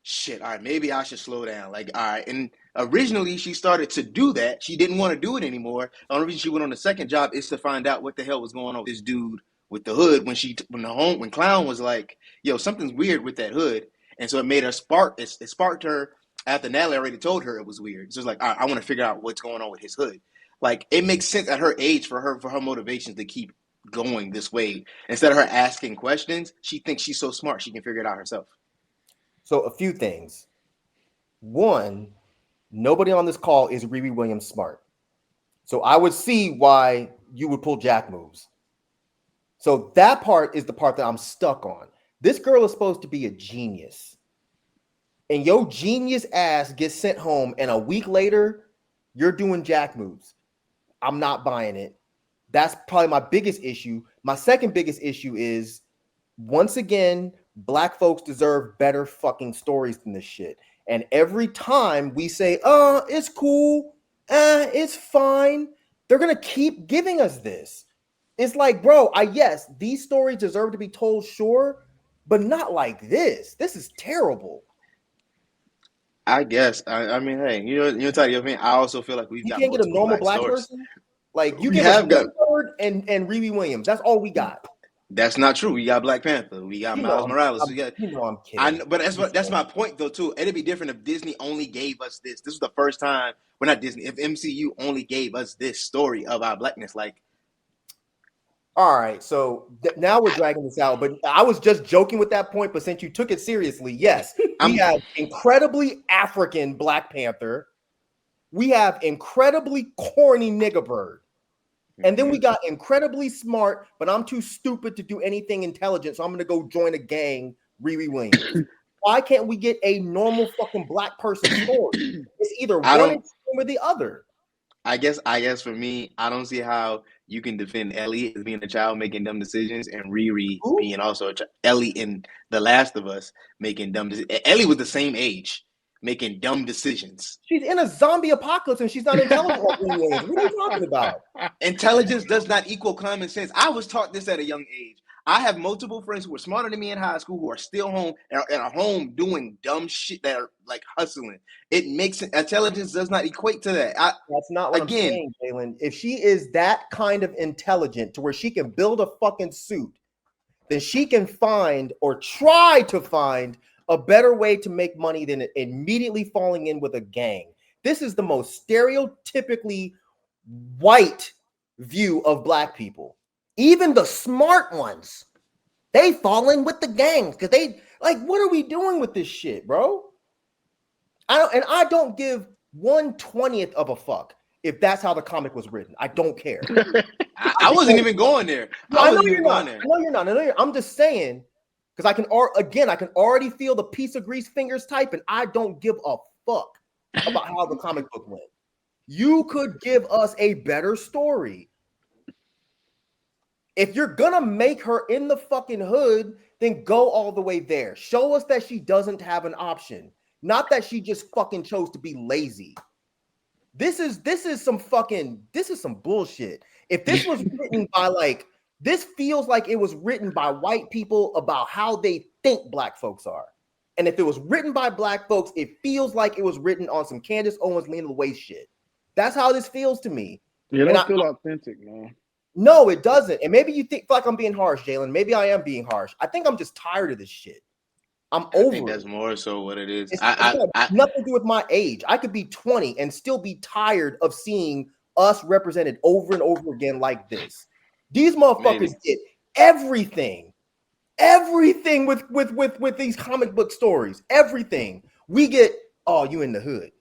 D: shit. All right, maybe I should slow down. Like, all right, and originally she started to do that. She didn't want to do it anymore. The only reason she went on the second job is to find out what the hell was going on with this dude with the hood when Clown was like, yo, something's weird with that hood. And so it made her it sparked her after Natalie already told her it was weird. So it's like, all right, I want to figure out what's going on with his hood. Like it makes sense at her age for her motivations to keep going this way. Instead of her asking questions, she thinks she's so smart she can figure it out herself.
C: So a few things. One, nobody on this call is Riri Williams smart. So I would see why you would pull jack moves. So that part is the part that I'm stuck on. This girl is supposed to be a genius. And your genius ass gets sent home, and a week later, you're doing jack moves. I'm not buying it. That's probably my biggest issue. My second biggest issue is, once again, Black folks deserve better fucking stories than this shit. And every time we say, oh, it's cool, it's fine, they're going to keep giving us this. It's like, bro, yes, these stories deserve to be told, sure, but not like this. This is terrible.
D: I guess. I mean, hey, you're talking of me. I also feel like we've got
C: can't get a
D: multiple
C: normal
D: black stories.
C: person. Like you
D: We
C: give
D: have
C: us
D: got
C: Bird and Riri Williams. That's all we got.
D: That's not true. We got Black Panther. We got Miles Morales. We got.
C: I'm kidding.
D: I know, but that's my point though too. It'd be different if Disney only gave us this. This was the first time. We're not Disney. If MCU only gave us this story of our blackness, like.
C: All right, so now we're dragging this out, but I was just joking with that point. But since you took it seriously, yes, we have incredibly African Black Panther. We have incredibly corny nigga bird. And then we got incredibly smart, but I'm too stupid to do anything intelligent, so I'm gonna go join a gang, Riri Williams. Why can't we get a normal fucking black person story? It's either one or the other.
D: I guess for me, I don't see how you can defend Ellie as being a child making dumb decisions and Riri being also a child. Ellie in The Last of Us making dumb decisions. Ellie was the same age making dumb decisions.
C: She's in a zombie apocalypse and she's not intelligent. What are you talking about?
D: Intelligence does not equal common sense. I was taught this at a young age. I have multiple friends who were smarter than me in high school who are still home and are home doing dumb shit that are like hustling. It makes intelligence does not equate to that.
C: That's not what I'm saying, Jalen. If she is that kind of intelligent to where she can build a fucking suit, then she can find or try to find a better way to make money than immediately falling in with a gang. This is the most stereotypically white view of black people. Even the smart ones, they fall in with the gangs because they like, what are we doing with this shit, bro? I don't give 1/20th of a fuck if that's how the comic was written. I don't care.
D: I wasn't even going there.
C: I know you're not. I'm just saying because I can already feel the piece of grease fingers type, and I don't give a fuck about how the comic book went. You could give us a better story. If you're gonna make her in the fucking hood, then go all the way there. Show us that she doesn't have an option, not that she just fucking chose to be lazy. This is some bullshit. If this was written by this feels like it was written by white people about how they think black folks are. And if it was written by black folks, it feels like it was written on some Candace Owens Lena Waithe shit. That's how this feels to me.
B: It don't feel authentic, man.
C: No, it doesn't. And maybe you feel like I'm being harsh, Jalen. Maybe I am being harsh. I think I'm just tired of this shit. I'm over it. I think
D: that's more so what it is.
C: It's nothing to do with my age. I could be 20 and still be tired of seeing us represented over and over again like this. These motherfuckers get everything with these comic book stories. Everything. We get, oh, you in the hood.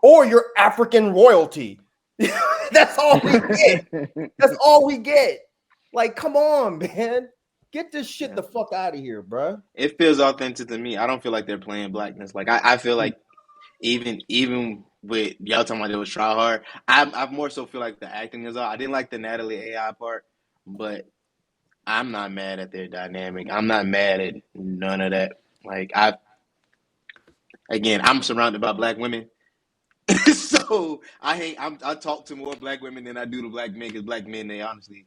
C: Or you're African royalty. That's all we get. That's all we get. Like, come on, man. Get this shit the fuck out of here, bro.
D: It feels authentic to me. I don't feel like they're playing blackness. Like I feel like even with y'all talking about it was try hard, I more so feel like the acting is all. I didn't like the Natalie AI part, but I'm not mad at their dynamic. I'm not mad at none of that. Like I'm surrounded by black women. So I talk to more black women than I do to black men because black men, they honestly,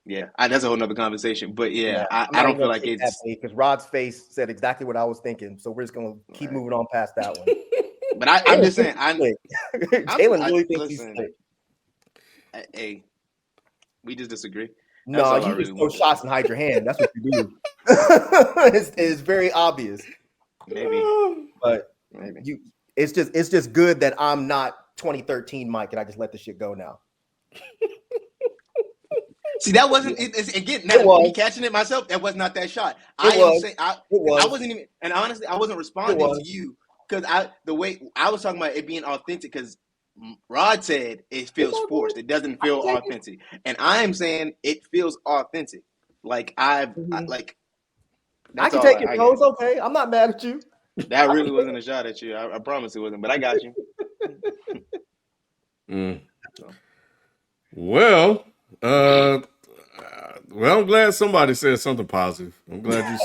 D: that's a whole nother conversation. But I don't feel like it's
C: because Rod's face said exactly what I was thinking. So we're just gonna keep moving on past that one.
D: But I'm just saying,
C: Jalen really thinks he's slick.
D: Hey, we just disagree.
C: No, you just throw shots and hide your hand. That's what you do. It's very obvious.
D: Maybe,
C: but maybe it's just good that I'm not 2013 Mike and I just let the shit go now.
D: See, that wasn't again. Now me catching it myself, that was not that shot. I wasn't even, and honestly, I wasn't responding to you because the way I was talking about it being authentic because Rod said it feels forced. It doesn't feel authentic, and I am saying it feels authentic. Like I can
C: take it. No, it's okay. I'm not mad at you.
D: That really wasn't a shot at you. I promise it wasn't, but I got you.
A: Well, I'm glad somebody said something positive. I'm glad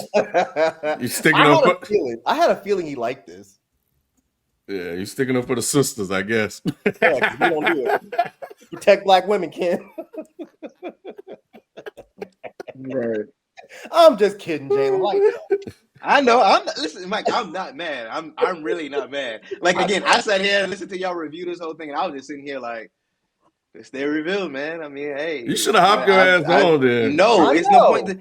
A: you're sticking up.
C: I had a feeling he liked this.
A: Yeah, you're sticking up for the sisters, I guess.
C: Yeah, we don't do it. Protect black women, Ken.
B: Right.
C: I'm just kidding, Jalen. Like
D: I know. Listen, Mike. I'm not mad. I'm really not mad. Like again, I sat here and listened to y'all review this whole thing, and I was just sitting here like, it's their review, man. I mean, hey,
A: you should have hopped your ass on there.
D: No, it's no point.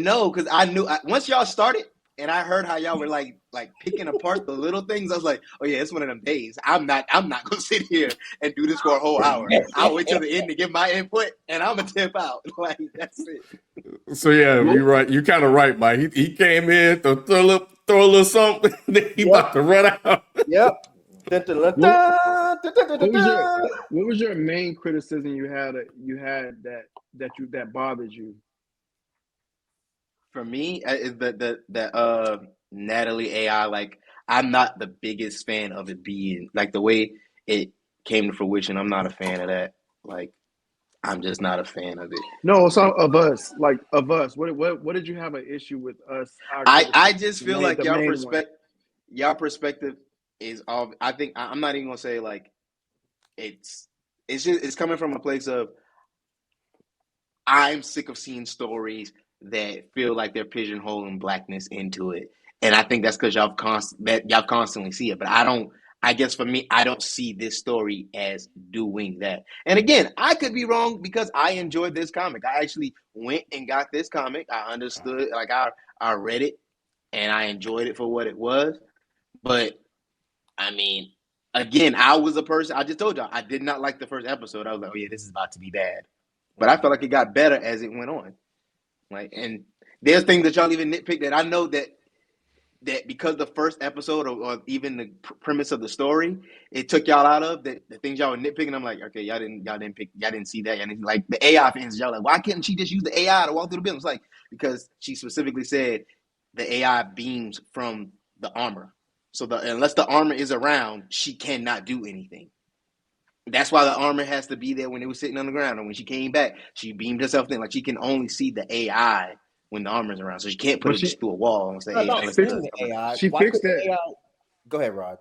D: No, because I knew once y'all started, and I heard how y'all were like picking apart the little things. I was like, oh yeah, it's one of them days. I'm not gonna sit here and do this for a whole hour. I'll wait till the end to give my input, and I'm gonna tip out. Like that's it.
A: So yeah, you're right. You're kind of right, Mike. He came in to throw a little something, then he
C: Yep.
A: about to run out.
C: Yep. Dun, dun, dun, dun, dun, dun, dun, dun.
B: What was your main criticism you had that bothered you?
D: For me, is the Natalie AI. Like I'm not the biggest fan of it being like the way it came to fruition. I'm not a fan of that. Like I'm just not a fan of it.
B: No, so of us. What did you have an issue with us? Our
D: I
B: criticism,
D: just feel like
B: the main one.
D: y'all perspective is all. I think I'm not even gonna say like it's it's coming from a place of I'm sick of seeing stories that feel like they're pigeonholing blackness into it, and I think that's because y'all constantly see it. But I don't. I guess for me, I don't see this story as doing that. And again, I could be wrong because I enjoyed this comic. I actually went and got this comic. I understood, like I read it and I enjoyed it for what it was. But I mean, again, I was a person. I just told y'all I did not like the first episode. I was like, oh yeah, this is about to be bad. But I felt like it got better as it went on. Like, and there's things that y'all even nitpick that I know that because the first episode or even the premise of the story, it took y'all out of the things y'all were nitpicking. I'm like, okay, y'all didn't see that. And like the AI fans, y'all like, why couldn't she just use the AI to walk through the building? It's like because she specifically said the AI beams from the armor. So unless the armor is around, she cannot do anything. That's why the armor has to be there when it was sitting on the ground. And when she came back, she beamed herself in. Like she can only see the AI when the armor's around. So she can't put
B: But
D: it just through a wall and say,
C: No,
D: hey,
C: not
D: unless
C: seeing
D: the
C: the AI.
B: she
C: Why
B: fixed
C: couldn't the
B: that.
C: AI? Go ahead, Rod.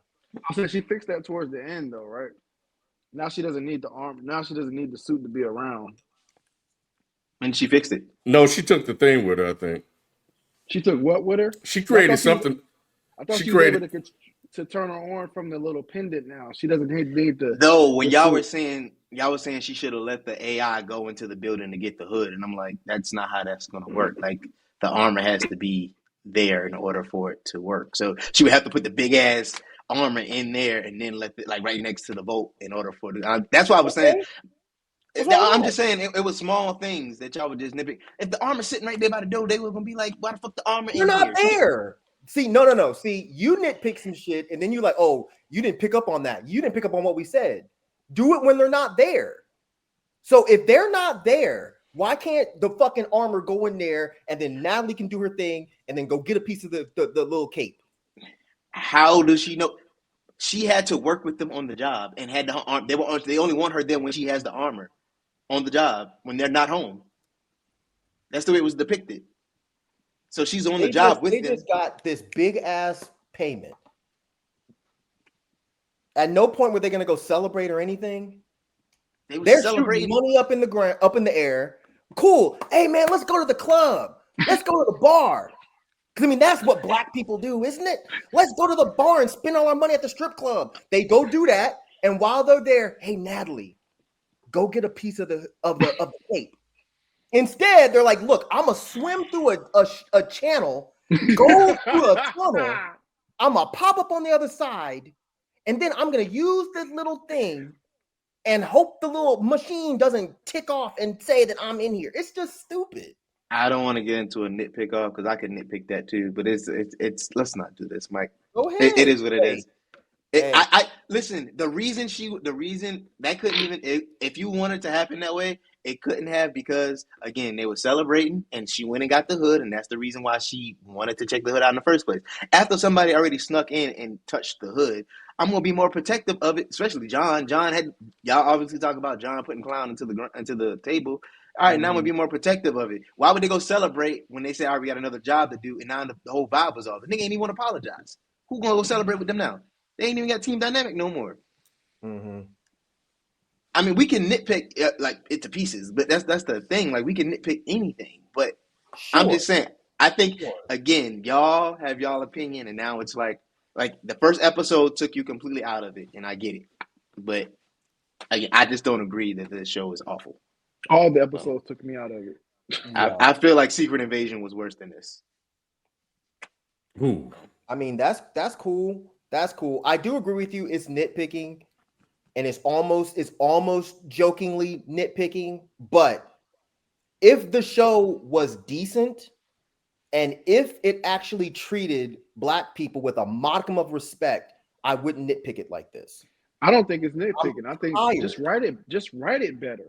B: I said she fixed that towards the end, though, right? Now she doesn't need the arm. Now she doesn't need the suit to be around.
D: and she fixed it.
A: No, she took the thing with her. I think
B: She took what with her?
A: she
B: 'Cause
A: created something.
B: I thought
A: She
B: she was able
A: created.
B: to turn her on from the little pendant. Now she doesn't need
D: Though when
B: the suit.
D: y'all were saying she should have let the AI go into the building to get the hood, and I'm like, that's not how that's gonna work. Like the armor has to be there in order for it to work. So she would have to put the big ass armor in there and then let it like right next to the bolt in order for the. That's why I was saying.
C: Okay, what's wrong with
D: I'm
C: that?
D: just saying it was small things that y'all would just nitpick. If the armor's sitting right there by the door, they were gonna be like, "Why the fuck the armor
C: You're
D: in
C: not
D: here?"
C: there. See, no. See, you nitpick some shit, and then you're like, oh, you didn't pick up on that. You didn't pick up on what we said. Do it when they're not there. So if they're not there, why can't the fucking armor go in there and then Natalie can do her thing and then go get a piece of the little cape?
D: How does she know? She had to work with them on the job and had the arm. They only want her there when she has the armor on the job when they're not home. That's the way it was depicted. So she's on the job with
C: They
D: them.
C: just got this big ass payment. At no point were they gonna go celebrate or anything.
D: They were
C: They're shooting
D: celebrating.
C: money up in the ground, up in the air. Cool. Hey man, let's go to the club. Let's go to the bar. Because I mean, that's what black people do, isn't it? Let's go to the bar and spend all our money at the strip club. They go do that, and while they're there, hey Natalie, go get a piece of the cape. Instead, they're like, look, I'm gonna swim through a channel, go through a tunnel. I'm gonna pop up on the other side, and then I'm gonna use this little thing and hope the little machine doesn't tick off and say that I'm in here. It's just stupid.
D: I don't want to get into a nitpick off because I can nitpick that too. But it's let's not do this, Mike.
C: Go
D: It
C: ahead.
D: is what it
C: Hey,
D: is.
C: hey.
D: I listen. The reason that couldn't even if you wanted to happen that way, it couldn't have because again they were celebrating and she went and got the hood, and that's the reason why she wanted to check the hood out in the first place. After somebody already snuck in and touched the hood, I'm gonna be more protective of it, especially John. John had y'all obviously talk about John putting clown into the table. All right, now I'm gonna be more protective of it. Why would they go celebrate when they say, "All right, we got another job to do," and now the whole vibe was off? The nigga ain't even want to apologize. Who gonna go celebrate with them now? They ain't even got team dynamic no more.
C: Mm-hmm.
D: I mean, we can nitpick like it to pieces, but that's the thing. Like we can nitpick anything, but I'm
C: Sure.
D: just saying. I think
C: Sure.
D: again, y'all have y'all opinion, and now it's like the first episode took you completely out of it, and I get it, but again, I just don't agree that this show is awful.
B: All the episodes took me out of it.
C: Yeah.
D: I feel like Secret Invasion was worse than this.
A: Ooh.
C: I mean, that's cool. That's cool. I do agree with you. It's nitpicking, and it's almost jokingly nitpicking. But if the show was decent, and if it actually treated Black people with a modicum of respect, I wouldn't nitpick it like this.
B: I don't think it's
C: I'm
B: nitpicking. I think
C: tired.
B: just write it better.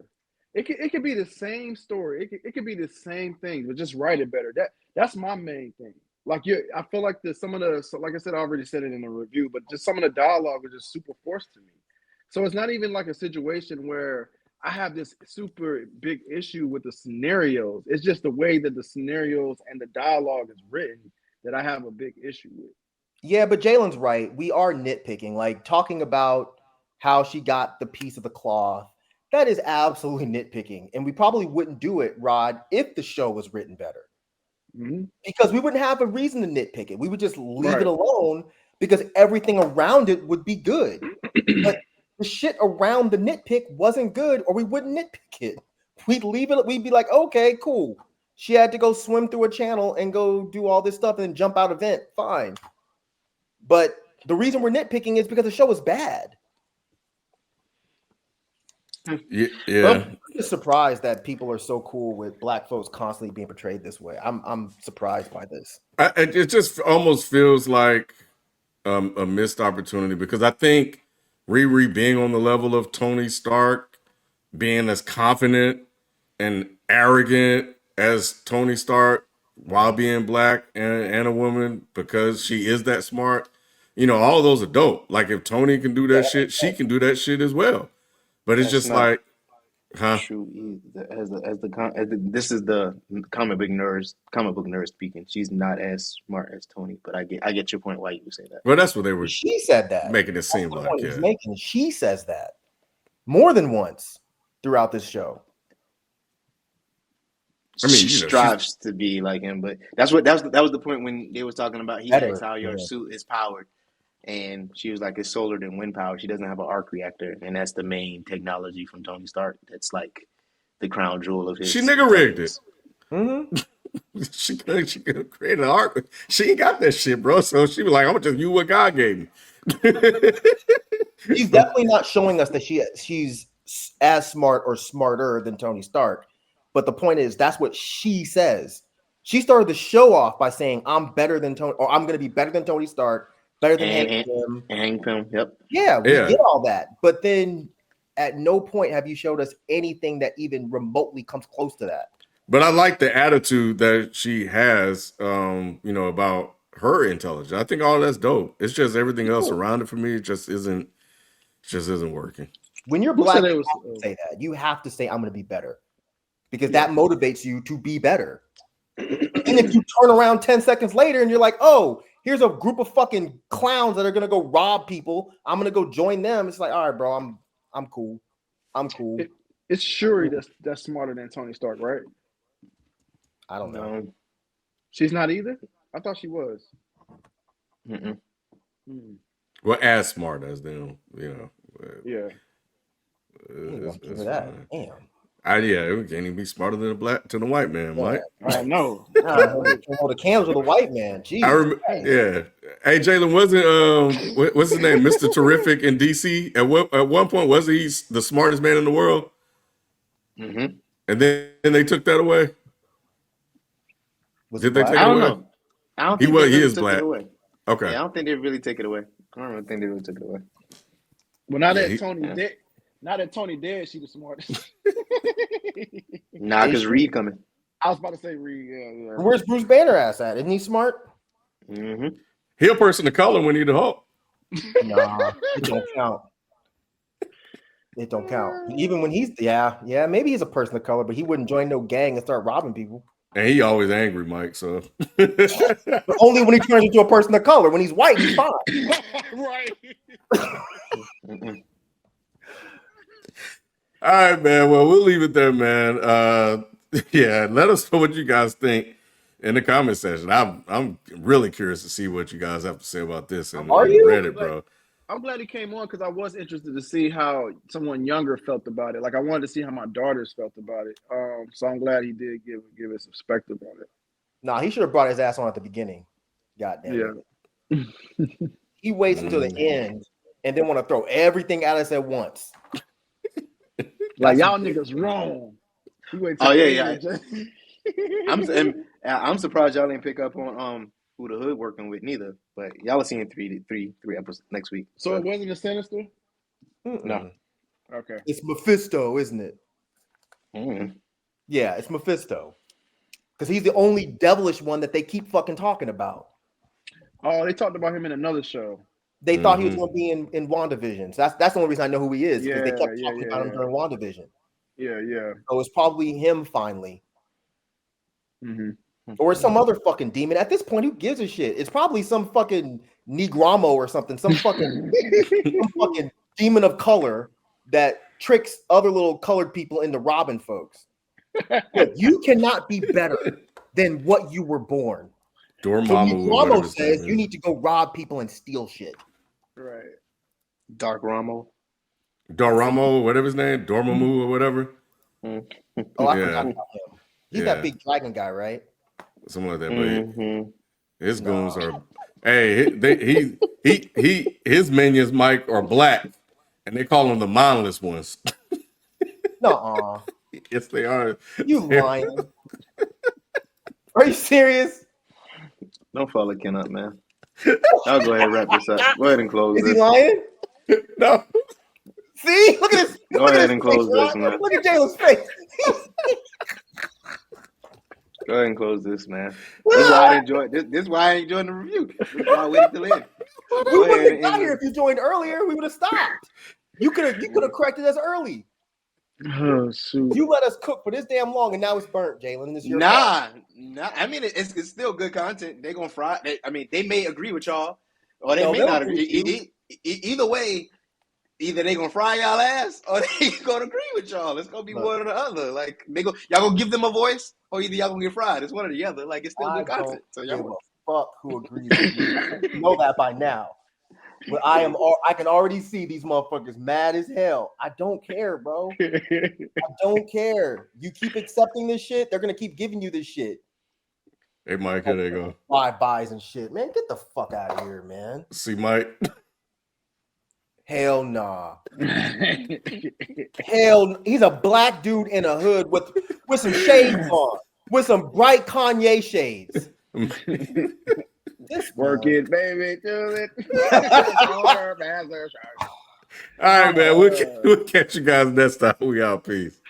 B: It could be the same story. It could be the same thing, but just write it better. That's my main thing. Like I feel like some of the like I said, I already said it in the review, but just some of the dialogue was just super forced to me. So it's not even like a situation where I have this super big issue with the scenarios. It's just the way that the scenarios and the dialogue is written that I have a big issue with.
C: Yeah, but Jalen's right. We are nitpicking, like talking about how she got the piece of the cloth. That is absolutely nitpicking. And we probably wouldn't do it, Rod, if the show was written better.
B: Mm-hmm.
C: Because we wouldn't have a reason to nitpick it. We would just leave it
B: Right.
C: alone because everything around it would be good. But the shit around the nitpick wasn't good, or we wouldn't nitpick it. We'd leave it, we'd be like, okay, cool. She had to go swim through a channel and go do all this stuff and jump out a vent. Fine. But the reason we're nitpicking is because the show is bad.
A: Yeah.
C: I'm just surprised that people are so cool with Black folks constantly being portrayed this way. I'm surprised by this.
A: It just almost feels like a missed opportunity because I think Riri being on the level of Tony Stark, being as confident and arrogant as Tony Stark while being Black and a woman because she is that smart. All of those are dope. Like if Tony can do that shit, she can do that shit as well. But it's
D: That's
A: just
D: not
A: like, huh?
D: true. This is the comic book nerd speaking. She's not as smart as Tony, but I get your point why you would say that.
A: Well, that's what they were
C: She said that.
A: making it seem
C: That's the
A: like.
C: point he's
A: Yeah.
C: making. She says that more than once throughout this show.
A: I mean,
D: She strives to be like him, but that was the point when they was talking about he
C: Better,
D: asked how your
C: yeah.
D: suit is powered, and she was like, it's solar than wind power. She doesn't have an arc reactor, and that's the main technology from Tony Stark. That's like the crown jewel of his.
A: She nigga rigged it.
C: Mm-hmm.
A: She could have created an arc. She ain't got that shit, bro. So she was like, I'm gonna just use what God gave me.
C: She's definitely not showing us that she's as smart or smarter than Tony Stark. But the point is, that's what she says. She started the show off by saying, I'm better than Tony, or I'm going to be better than Tony Stark, better than Hank Pym.
D: And Hank Pym, yep.
C: Yeah, we get all that. But then at no point have you showed us anything that even remotely comes close to that.
A: But I like the attitude that she has, about her intelligence. I think all that's dope. It's just everything else around it for me just isn't working.
C: When you're Black, you have to say that. You have to say, I'm going to be better. Because that motivates you to be better. And if you turn around 10 seconds later and you're like, oh, here's a group of fucking clowns that are gonna go rob people, I'm gonna go join them. It's like, all right, bro, I'm cool. I'm cool.
B: It's Shuri that's smarter than Tony Stark, right?
C: I don't know.
B: She's not either? I thought she was.
A: Well, as smart as them,
B: Yeah.
A: It's
C: that.
A: fine.
C: Damn.
A: It can't even be smarter than the white man, Mike.
B: I know.
C: The candles of the white man. Jeez.
A: I remember, yeah. Hey, Jalen, wasn't what's his name, Mr. Terrific in DC? At one point, wasn't he the smartest man in the world?
D: Mm-hmm.
A: And then they took that away. Did they take it away?
D: I don't know. I don't think
A: he
D: they
A: is
D: took
A: Black.
D: it away.
A: Okay.
D: Yeah, I don't think they really take it away. I don't really think they really took it away.
B: Well, now that Tony dead, she the smartest.
D: Nah, because Reed coming.
B: I was about to say Reed. Yeah.
C: Where's Bruce Banner ass at? Isn't he smart?
D: Mm-hmm.
A: He a person of color when he the Hulk.
C: Nah, it don't count. It don't count. Even when he's maybe he's a person of color, but he wouldn't join no gang and start robbing people.
A: And he always angry, Mike. So
C: but only when he turns into a person of color. When he's white, he's fine.
B: Right.
A: All right, man. Well, we'll leave it there, man. Let us know what you guys think in the comment section. I'm really curious to see what you guys have to say about this and Reddit, bro.
B: I'm glad he came on because I was interested to see how someone younger felt about it. Like I wanted to see how my daughters felt about it. So I'm glad he did give his perspective on it.
C: Nah, he should have brought his ass on at the beginning. God damn it. He waits until the end and then want to throw everything at us at once.
B: Like y'all niggas wrong.
D: Oh yeah. I'm surprised y'all didn't pick up on who the hood working with neither. But y'all are seeing three episodes next week.
B: So it wasn't a Sinister?
D: No.
B: Okay.
C: It's Mephisto, isn't it?
D: Mm.
C: Yeah, it's Mephisto. Because he's the only devilish one that they keep fucking talking about.
B: Oh, they talked about him in another show.
C: They thought he was going to be in WandaVision. So that's the only reason I know who he is, because they kept talking about him during WandaVision.
B: Yeah.
C: So it's probably him finally.
B: Mm-hmm.
C: Or some other fucking demon. At this point, who gives a shit? It's probably some fucking Negramo or something. Some fucking demon of color that tricks other little colored people into robbing folks. Look, you cannot be better than what you were born.
A: Dormammu.
C: Negramo says you need to go rob people and steal shit.
B: Right.
D: Dark Ramo.
A: Dormammu, whatever his name, Dormammu or whatever.
C: Oh, I forgot about him. He's that big dragon guy, right?
A: Something like that. But his goons are. Hey, his minions, Mike, are black, and they call them the mindless ones.
C: Nuh-uh.
A: Yes, they are.
C: You lying? Are you serious?
D: Don't follow Ken up, man. I'll go ahead and wrap this up. Go ahead and close this.
C: Is he lying?
A: No.
C: See? Look at this.
D: Go ahead and close this, man.
C: Look at Jalen's face.
D: Go ahead and close this, man. This is why I enjoy this. This is why I enjoyed the review. This is why I waited till end.
C: We wouldn't have got here if you joined earlier. We would have stopped. You could have corrected us early.
B: Oh, shoot.
C: You let us cook for this damn long, and now it's burnt, Jalen. It's your
D: Nah. I mean, it's still good content. They're gonna fry. They may agree with y'all, or they may not agree. Either way, either they gonna fry y'all ass, or they gonna agree with y'all. It's gonna be one or the other. Like y'all gonna give them a voice, or either y'all gonna get fried. It's one or the other. Like it's still good content. So y'all
C: give a fuck who agrees with you. You know that by now. But I can already see these motherfuckers mad as hell. I don't care, bro. I don't care. You keep accepting this shit, they're gonna keep giving you this shit.
A: Hey, Mike, here they go.
C: Buys and shit, man. Get the fuck out of here, man.
A: See, Mike.
C: Hell nah. Hell, he's a black dude in a hood with some shades on, with some bright Kanye shades.
B: Work it, baby, do it.
A: All right, man. We'll catch you guys next time. We out. Peace.